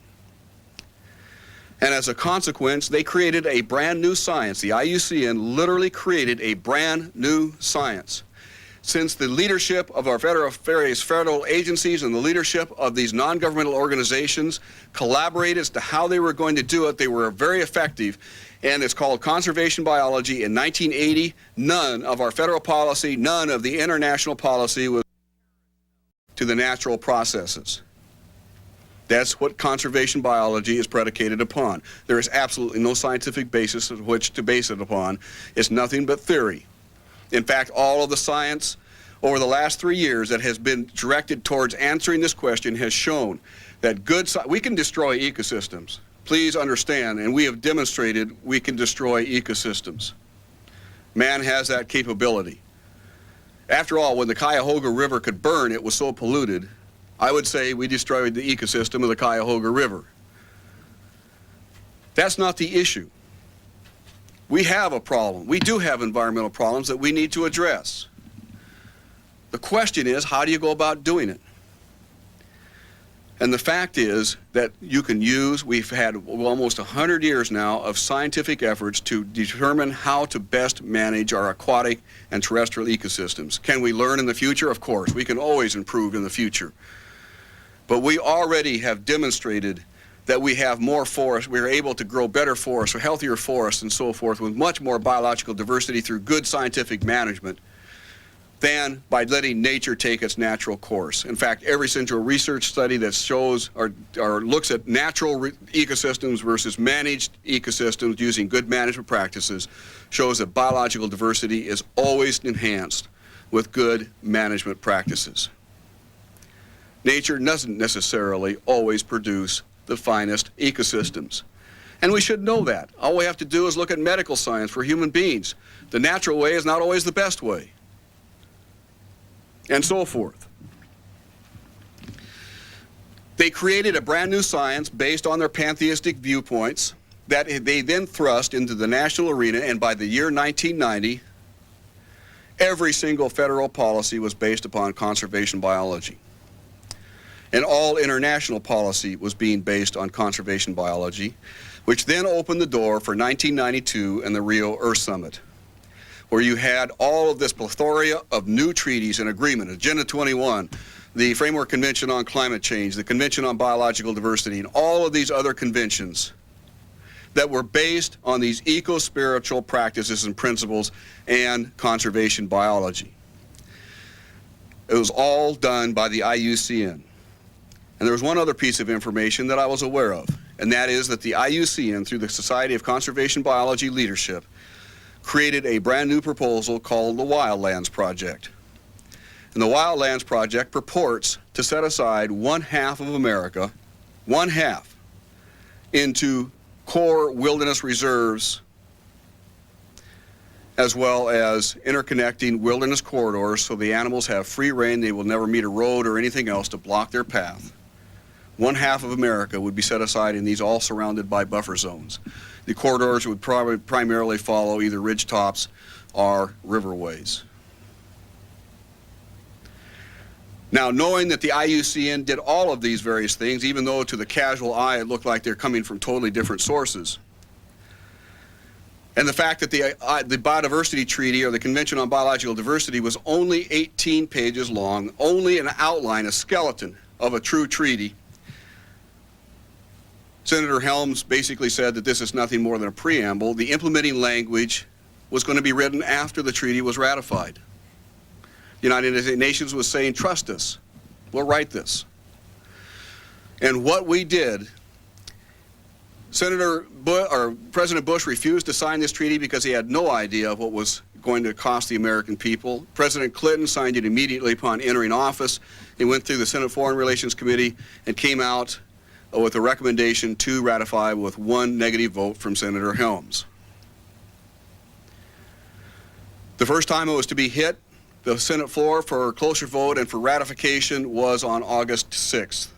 And as a consequence, they created a brand new science. The IUCN literally created a brand new science. Since the leadership of our various federal agencies and the leadership of these non-governmental organizations collaborated as to how they were going to do it, they were very effective. And it's called conservation biology. In 1980, none of our federal policy, none of the international policy was to the natural processes. That's what conservation biology is predicated upon. There is absolutely no scientific basis of which to base it upon. It's nothing but theory. In fact, all of the science, over the last 3 years that has been directed towards answering this question has shown that we can destroy ecosystems. Please understand, and we have demonstrated we can destroy ecosystems. Man has that capability. After all, when the Cuyahoga River could burn, it was so polluted, I would say we destroyed the ecosystem of the Cuyahoga River. That's not the issue. We have a problem. We do have environmental problems that we need to address. The question is, how do you go about doing it? And the fact is that you can use, we've had almost 100 years now of scientific efforts to determine how to best manage our aquatic and terrestrial ecosystems. Can we learn in the future? Of course. We can always improve in the future. But we already have demonstrated that we have more forests, we're able to grow better forests, or healthier forests and so forth, with much more biological diversity through good scientific management than by letting nature take its natural course. In fact, every single research study that shows or looks at natural ecosystems versus managed ecosystems using good management practices shows that biological diversity is always enhanced with good management practices. Nature doesn't necessarily always produce the finest ecosystems. And we should know that. All we have to do is look at medical science for human beings. The natural way is not always the best way. And so forth. They created a brand new science based on their pantheistic viewpoints that they then thrust into the national arena, and by the year 1990, every single federal policy was based upon conservation biology. And all international policy was being based on conservation biology, which then opened the door for 1992 and the Rio Earth Summit, where you had all of this plethora of new treaties and agreement, Agenda 21, the Framework Convention on Climate Change, the Convention on Biological Diversity, and all of these other conventions that were based on these eco-spiritual practices and principles and conservation biology. It was all done by the IUCN. And there was one other piece of information that I was aware of, and that is that the IUCN, through the Society of Conservation Biology Leadership, created a brand new proposal called the Wildlands Project. And the Wildlands Project purports to set aside 1/2 of America, 1/2, into core wilderness reserves, as well as interconnecting wilderness corridors so the animals have free rein. They will never meet a road or anything else to block their path. 1/2 of America would be set aside in these, all surrounded by buffer zones. The corridors would probably primarily follow either ridge tops or riverways. Now, knowing that the IUCN did all of these various things, even though to the casual eye it looked like they're coming from totally different sources, and the fact that the Biodiversity Treaty, or the Convention on Biological Diversity, was only 18 pages long, only an outline, a skeleton of a true treaty, Senator Helms basically said that this is nothing more than a preamble. The implementing language was going to be written after the treaty was ratified. The United Nations was saying, trust us, we'll write this. And what we did, President Bush refused to sign this treaty because he had no idea of what was going to cost the American people. President Clinton signed it immediately upon entering office. He went through the Senate Foreign Relations Committee and came out with a recommendation to ratify with one negative vote from Senator Helms. The first time it was to be hit the Senate floor for cloture vote and for ratification was on August 6th.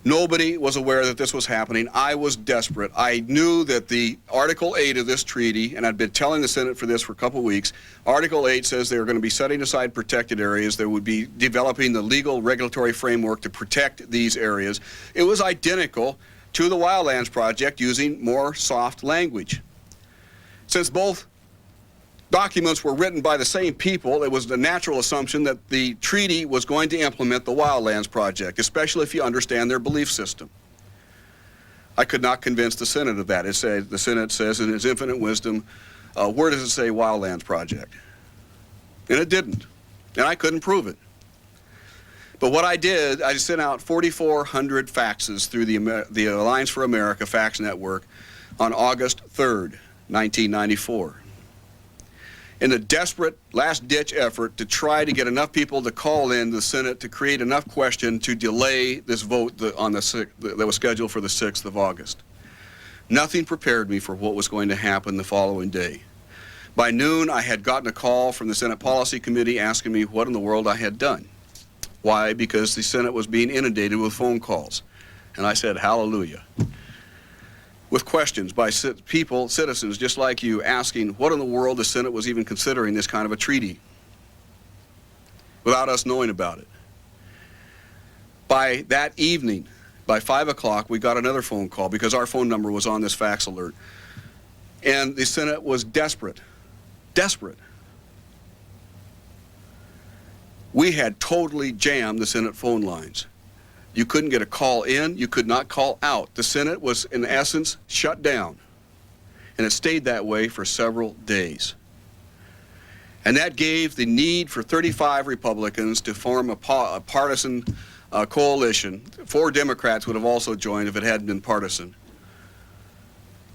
Nobody was aware that this was happening. I was desperate. I knew that the Article 8 of this treaty, and I'd been telling the Senate for this for a couple of weeks, Article 8 says they were going to be setting aside protected areas. They would be developing the legal regulatory framework to protect these areas. It was identical to the Wildlands Project, using more soft language. Since both documents were written by the same people, it was the natural assumption that the treaty was going to implement the Wildlands Project, especially if you understand their belief system. I could not convince the Senate of that. The Senate says in its infinite wisdom, where does it say Wildlands Project? And it didn't. And I couldn't prove it. But what I did, I sent out 4,400 faxes through the Alliance for America fax network on August 3rd, 1994. in a desperate last-ditch effort to try to get enough people to call in the Senate to create enough question to delay this vote that was scheduled for the 6th of August. Nothing prepared me for what was going to happen the following day. By noon, I had gotten a call from the Senate Policy Committee asking me what in the world I had done. Why? Because the Senate was being inundated with phone calls. And I said, hallelujah. With questions by citizens just like you, asking what in the world the Senate was even considering this kind of a treaty without us knowing about it. By that evening, by 5 o'clock, we got another phone call because our phone number was on this fax alert. And the Senate was desperate. Desperate. We had totally jammed the Senate phone lines. You couldn't get a call in, you could not call out. The Senate was, in essence, shut down. And it stayed that way for several days. And that gave the need for 35 Republicans to form a partisan coalition. 4 Democrats would have also joined if it hadn't been partisan,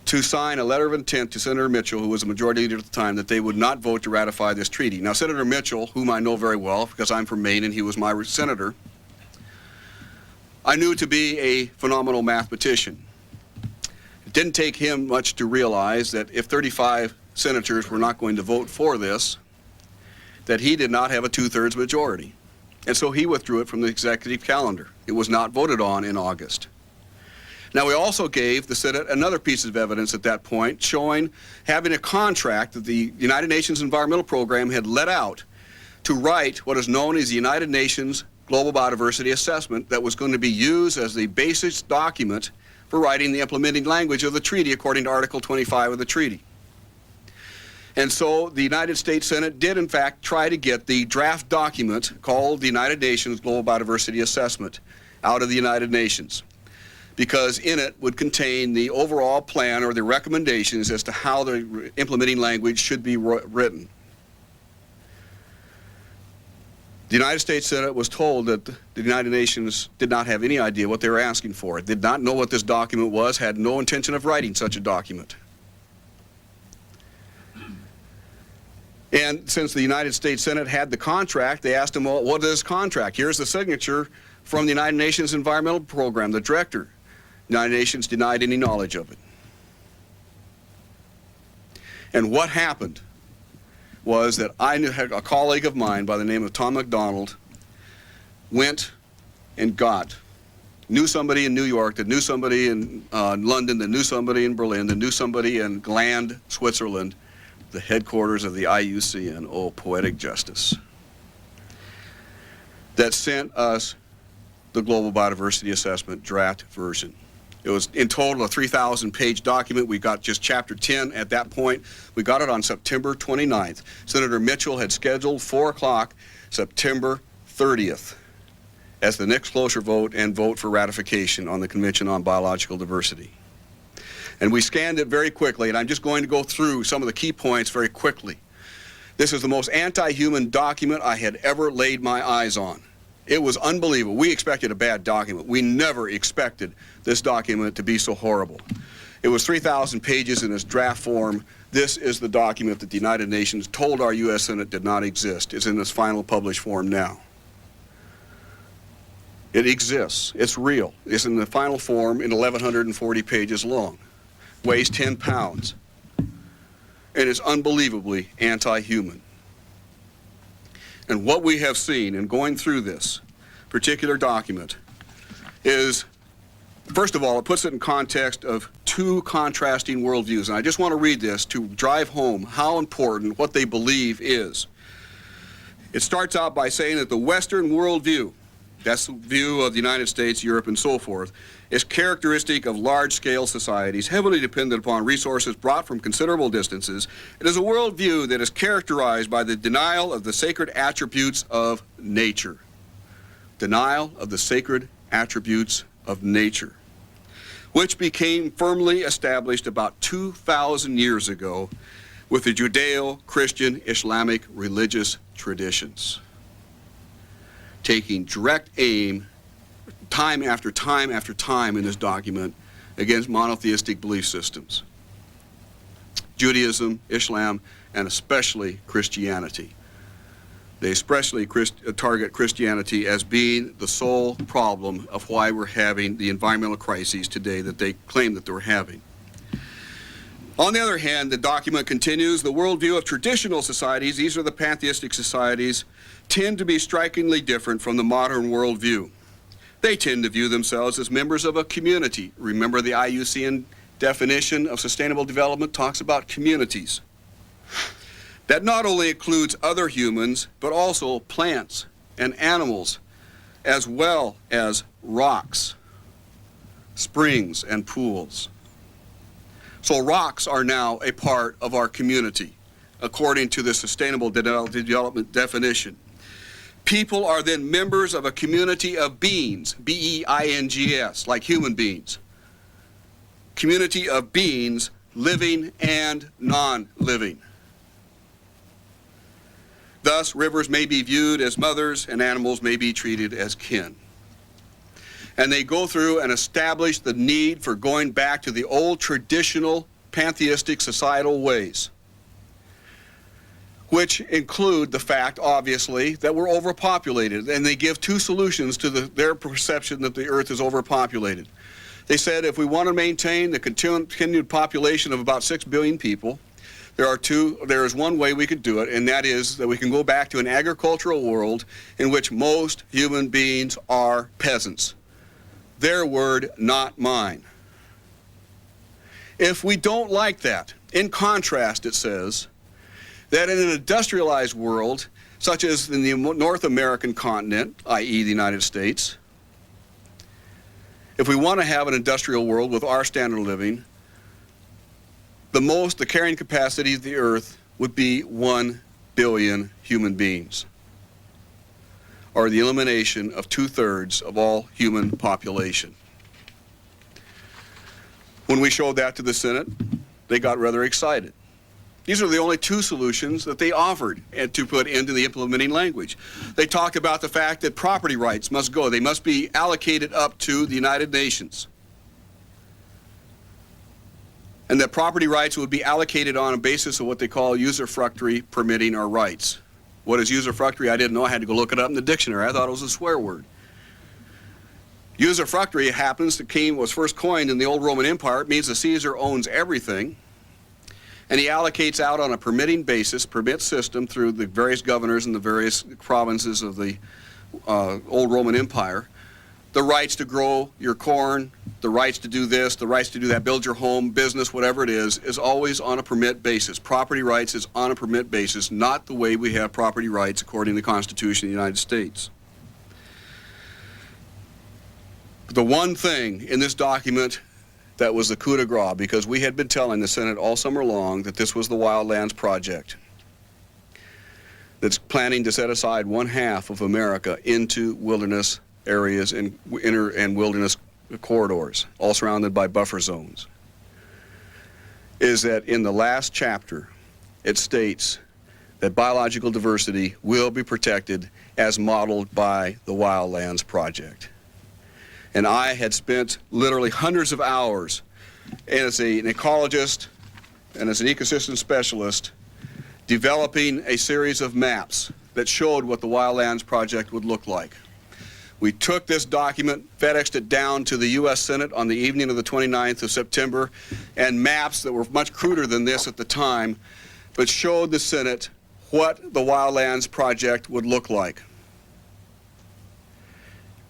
to sign a letter of intent to Senator Mitchell, who was a majority leader at the time, that they would not vote to ratify this treaty. Now, Senator Mitchell, whom I know very well because I'm from Maine and he was my senator, I knew to be a phenomenal mathematician. It didn't take him much to realize that if 35 senators were not going to vote for this, that he did not have a 2/3 majority. And so he withdrew it from the executive calendar. It was not voted on in August. Now, we also gave the Senate another piece of evidence at that point showing having a contract that the United Nations Environmental Program had let out to write what is known as the United Nations Global Biodiversity Assessment that was going to be used as the basis document for writing the implementing language of the treaty according to Article 25 of the treaty. And so the United States Senate did in fact try to get the draft document called the United Nations Global Biodiversity Assessment out of the United Nations, because in it would contain the overall plan or the recommendations as to how the implementing language should be written. The United States Senate was told that the United Nations did not have any idea what they were asking for. It did not know what this document was, had no intention of writing such a document. And since the United States Senate had the contract, they asked them, well, what is this contract? Here's the signature from the United Nations Environmental Program, the director. The United Nations denied any knowledge of it. And what happened was that I knew a colleague of mine by the name of Tom McDonald went and knew somebody in New York, that knew somebody in London, that knew somebody in Berlin, that knew somebody in Gland, Switzerland, the headquarters of the IUCN, oh, poetic justice, that sent us the Global Biodiversity Assessment draft version. It was in total a 3,000-page document. We got just Chapter 10 at that point. We got it on September 29th. Senator Mitchell had scheduled 4 o'clock September 30th as the next cloture vote and vote for ratification on the Convention on Biological Diversity. And we scanned it very quickly, and I'm just going to go through some of the key points very quickly. This is the most anti-human document I had ever laid my eyes on. It was unbelievable. We expected a bad document. We never expected this document to be so horrible. It was 3,000 pages in its draft form. This is the document that the United Nations told our U.S. Senate did not exist. It's in its final published form now. It exists. It's real. It's in the final form in 1,140 pages long. Weighs 10 pounds. And it's unbelievably anti-human. And what we have seen in going through this particular document is, first of all, it puts it in context of 2 contrasting worldviews. And I just want to read this to drive home how important what they believe is. It starts out by saying that the Western worldview, that's the view of the United States, Europe, and so forth, is characteristic of large-scale societies heavily dependent upon resources brought from considerable distances. It is a worldview that is characterized by the denial of the sacred attributes of nature. Denial of the sacred attributes of nature, which became firmly established about 2,000 years ago with the Judeo-Christian Islamic religious traditions, taking direct aim time after time after time in this document against monotheistic belief systems. Judaism, Islam, and especially Christianity. They especially target Christianity as being the sole problem of why we're having the environmental crises today that they claim that they're having. On the other hand, the document continues, the worldview of traditional societies, these are the pantheistic societies, tend to be strikingly different from the modern worldview. They tend to view themselves as members of a community. Remember, the IUCN definition of sustainable development talks about communities. That not only includes other humans, but also plants and animals, as well as rocks, springs, and pools. So rocks are now a part of our community, according to the Sustainable Development definition. People are then members of a community of beings, B-E-I-N-G-S, like human beings. Community of beings, living and non-living. Thus, rivers may be viewed as mothers and animals may be treated as kin. And they go through and establish the need for going back to the old traditional pantheistic societal ways, which include the fact, obviously, that we're overpopulated. And they give two solutions to their perception that the earth is overpopulated. They said if we want to maintain the continued population of about 6 billion people, there is one way we could do it, and that is that we can go back to an agricultural world in which most human beings are peasants. Their word, not mine. If we don't like that, in contrast, it says that in an industrialized world, such as in the North American continent, i.e. the United States, if we want to have an industrial world with our standard of living, the carrying capacity of the earth would be 1 billion human beings, or the elimination of 2/3 of all human population. When we showed that to the Senate, they got rather excited. These are the only two solutions that they offered to put into the implementing language. They talked about the fact that property rights must go. They must be allocated up to the United Nations. And that property rights would be allocated on a basis of what they call usufructuary permitting or rights. What is usufructuary? I didn't know. I had to go look it up in the dictionary. I thought it was a swear word. Usufructuary was first coined in the old Roman Empire. It means the Caesar owns everything, and he allocates out on a permitting basis, permit system through the various governors in the various provinces of the old Roman Empire, the rights to grow your corn, the rights to do this, the rights to do that, build your home, business, whatever it is always on a permit basis. Property rights is on a permit basis, not the way we have property rights according to the Constitution of the United States. The one thing in this document that was the coup de grace, because we had been telling the Senate all summer long that this was the Wildlands Project that's planning to set aside 1/2 of America into wilderness areas and wilderness corridors, all surrounded by buffer zones, is that in the last chapter it states that biological diversity will be protected as modeled by the Wildlands Project. And I had spent literally hundreds of hours as an ecologist and as an ecosystem specialist developing a series of maps that showed what the Wildlands Project would look like. We took this document, FedExed it down to the U.S. Senate on the evening of the 29th of September, and maps that were much cruder than this at the time, but showed the Senate what the Wildlands Project would look like.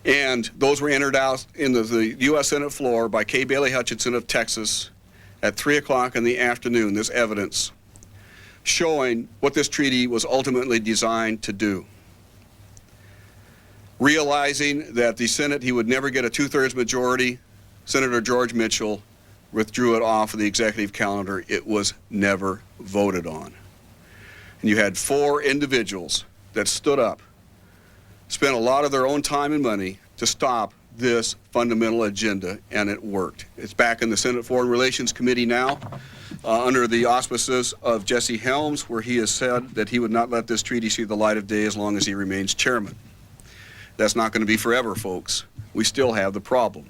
And those were entered out into the U.S. Senate floor by K. Bailey Hutchinson of Texas at 3 o'clock in the afternoon, this evidence, showing what this treaty was ultimately designed to do. Realizing that the Senate, he would never get a 2/3 majority, Senator George Mitchell withdrew it off of the executive calendar. It was never voted on. And you had 4 individuals that stood up, spent a lot of their own time and money to stop this fundamental agenda, and it worked. It's back in the Senate Foreign Relations Committee now, under the auspices of Jesse Helms, where he has said that he would not let this treaty see the light of day as long as he remains chairman. That's not going to be forever, folks. We still have the problem.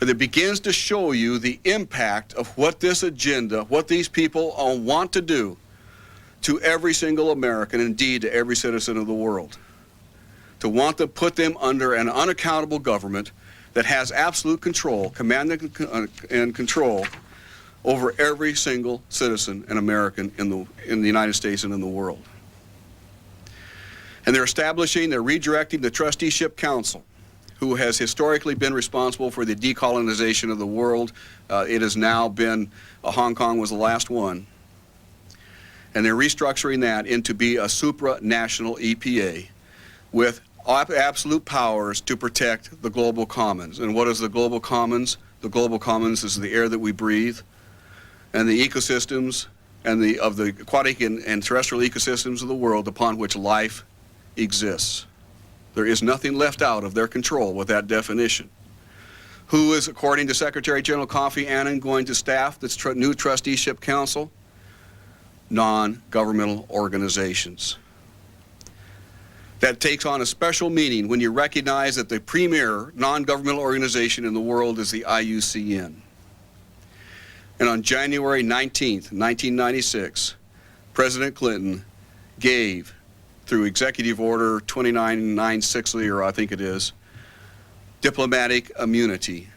but it begins to show you the impact of what this agenda, what these people want to do to every single American, indeed to every citizen of the world. To want to put them under an unaccountable government that has absolute control, command and control over every single citizen and American in the United States and in the world. And they're redirecting the Trusteeship Council, who has historically been responsible for the decolonization of the world. It has now been, Hong Kong was the last one. And they're restructuring that into be a supranational EPA with absolute powers to protect the global commons. And what is the global commons? The global commons is the air that we breathe and the ecosystems and of the aquatic and terrestrial ecosystems of the world upon which life exists. There is nothing left out of their control with that definition. Who is, according to Secretary General Kofi Annan, going to staff this new Trusteeship Council? Non-governmental organizations. That takes on a special meaning when you recognize that the premier non-governmental organization in the world is the IUCN. And on January 19th, 1996, President Clinton gave, through Executive Order 2996, or I think it is, diplomatic immunity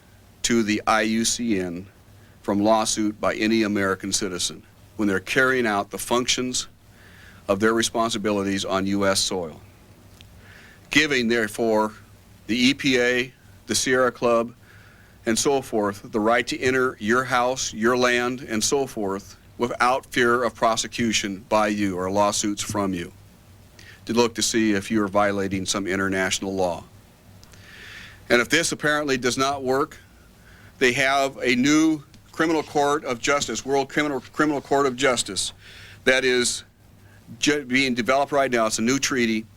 to the IUCN from lawsuit by any American citizen when they're carrying out the functions of their responsibilities on U.S. soil. Giving, therefore, the EPA, the Sierra Club, and so forth, the right to enter your house, your land, and so forth, without fear of prosecution by you or lawsuits from you, to look to see if you are violating some international law. And if this apparently does not work, they have a new criminal court of justice, World Criminal Court of Justice, that is being developed right now. It's a new treaty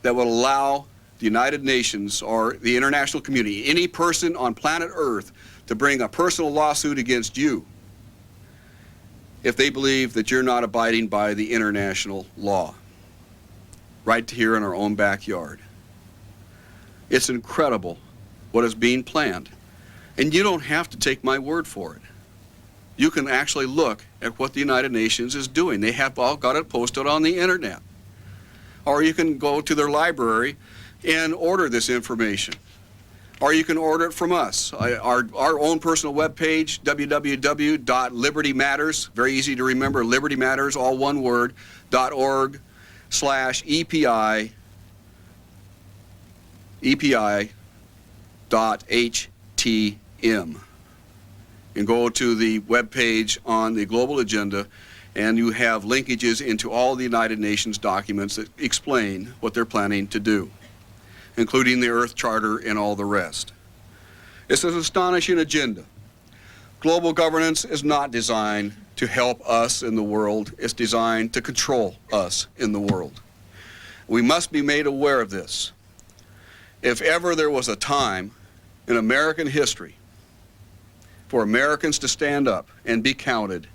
that will allow the United Nations or the international community, any person on planet Earth, to bring a personal lawsuit against you if they believe that you're not abiding by the international law, right here in our own backyard. It's incredible what is being planned. And you don't have to take my word for it. You can actually look at what the United Nations is doing. They have all got it posted on the internet. Or you can go to their library and order this information. Or you can order it from us. Our own personal webpage, www.libertymatters, very easy to remember, Liberty Matters, all one word, .org/EPI, EPI.htm. And go to the webpage on the global agenda, and you have linkages into all the United Nations documents that explain what they're planning to do, including the Earth Charter and all the rest. It's an astonishing agenda. Global governance is not designed to help us in the world. It's designed to control us in the world. We must be made aware of this. If ever there was a time in American history for Americans to stand up and be counted,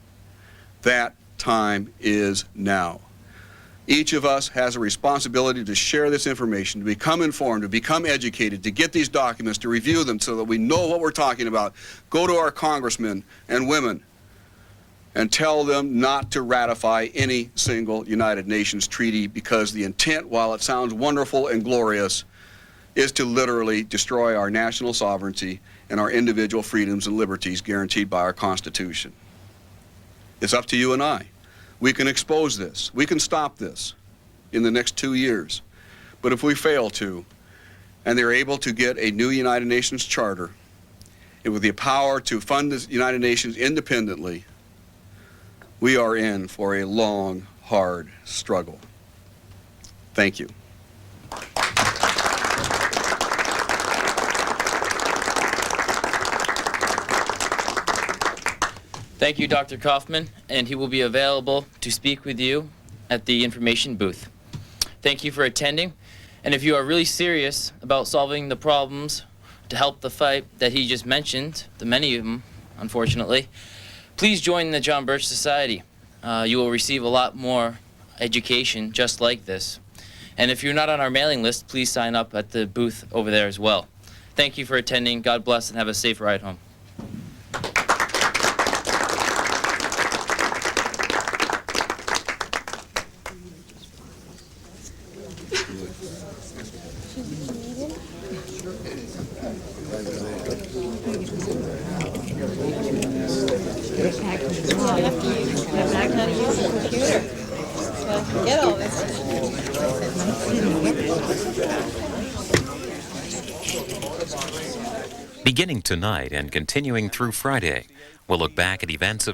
that time is now. Each of us has a responsibility to share this information, to become informed, to become educated, to get these documents, to review them so that we know what we're talking about. Go to our congressmen and women and tell them not to ratify any single United Nations treaty, because the intent, while it sounds wonderful and glorious, is to literally destroy our national sovereignty and our individual freedoms and liberties guaranteed by our Constitution. It's up to you and I. We can expose this. We can stop this in the next 2 years. But if we fail to, and they're able to get a new United Nations charter, and with the power to fund the United Nations independently, we are in for a long, hard struggle. Thank you. Thank you, Dr. Kaufman, and he will be available to speak with you at the information booth. Thank you for attending, and if you are really serious about solving the problems to help the fight that he just mentioned, the many of them, unfortunately, please join the John Birch Society. You will receive a lot more education just like this. And if you're not on our mailing list, please sign up at the booth over there as well. Thank you for attending. God bless and have a safe ride home. Beginning tonight and continuing through Friday, we'll look back at events of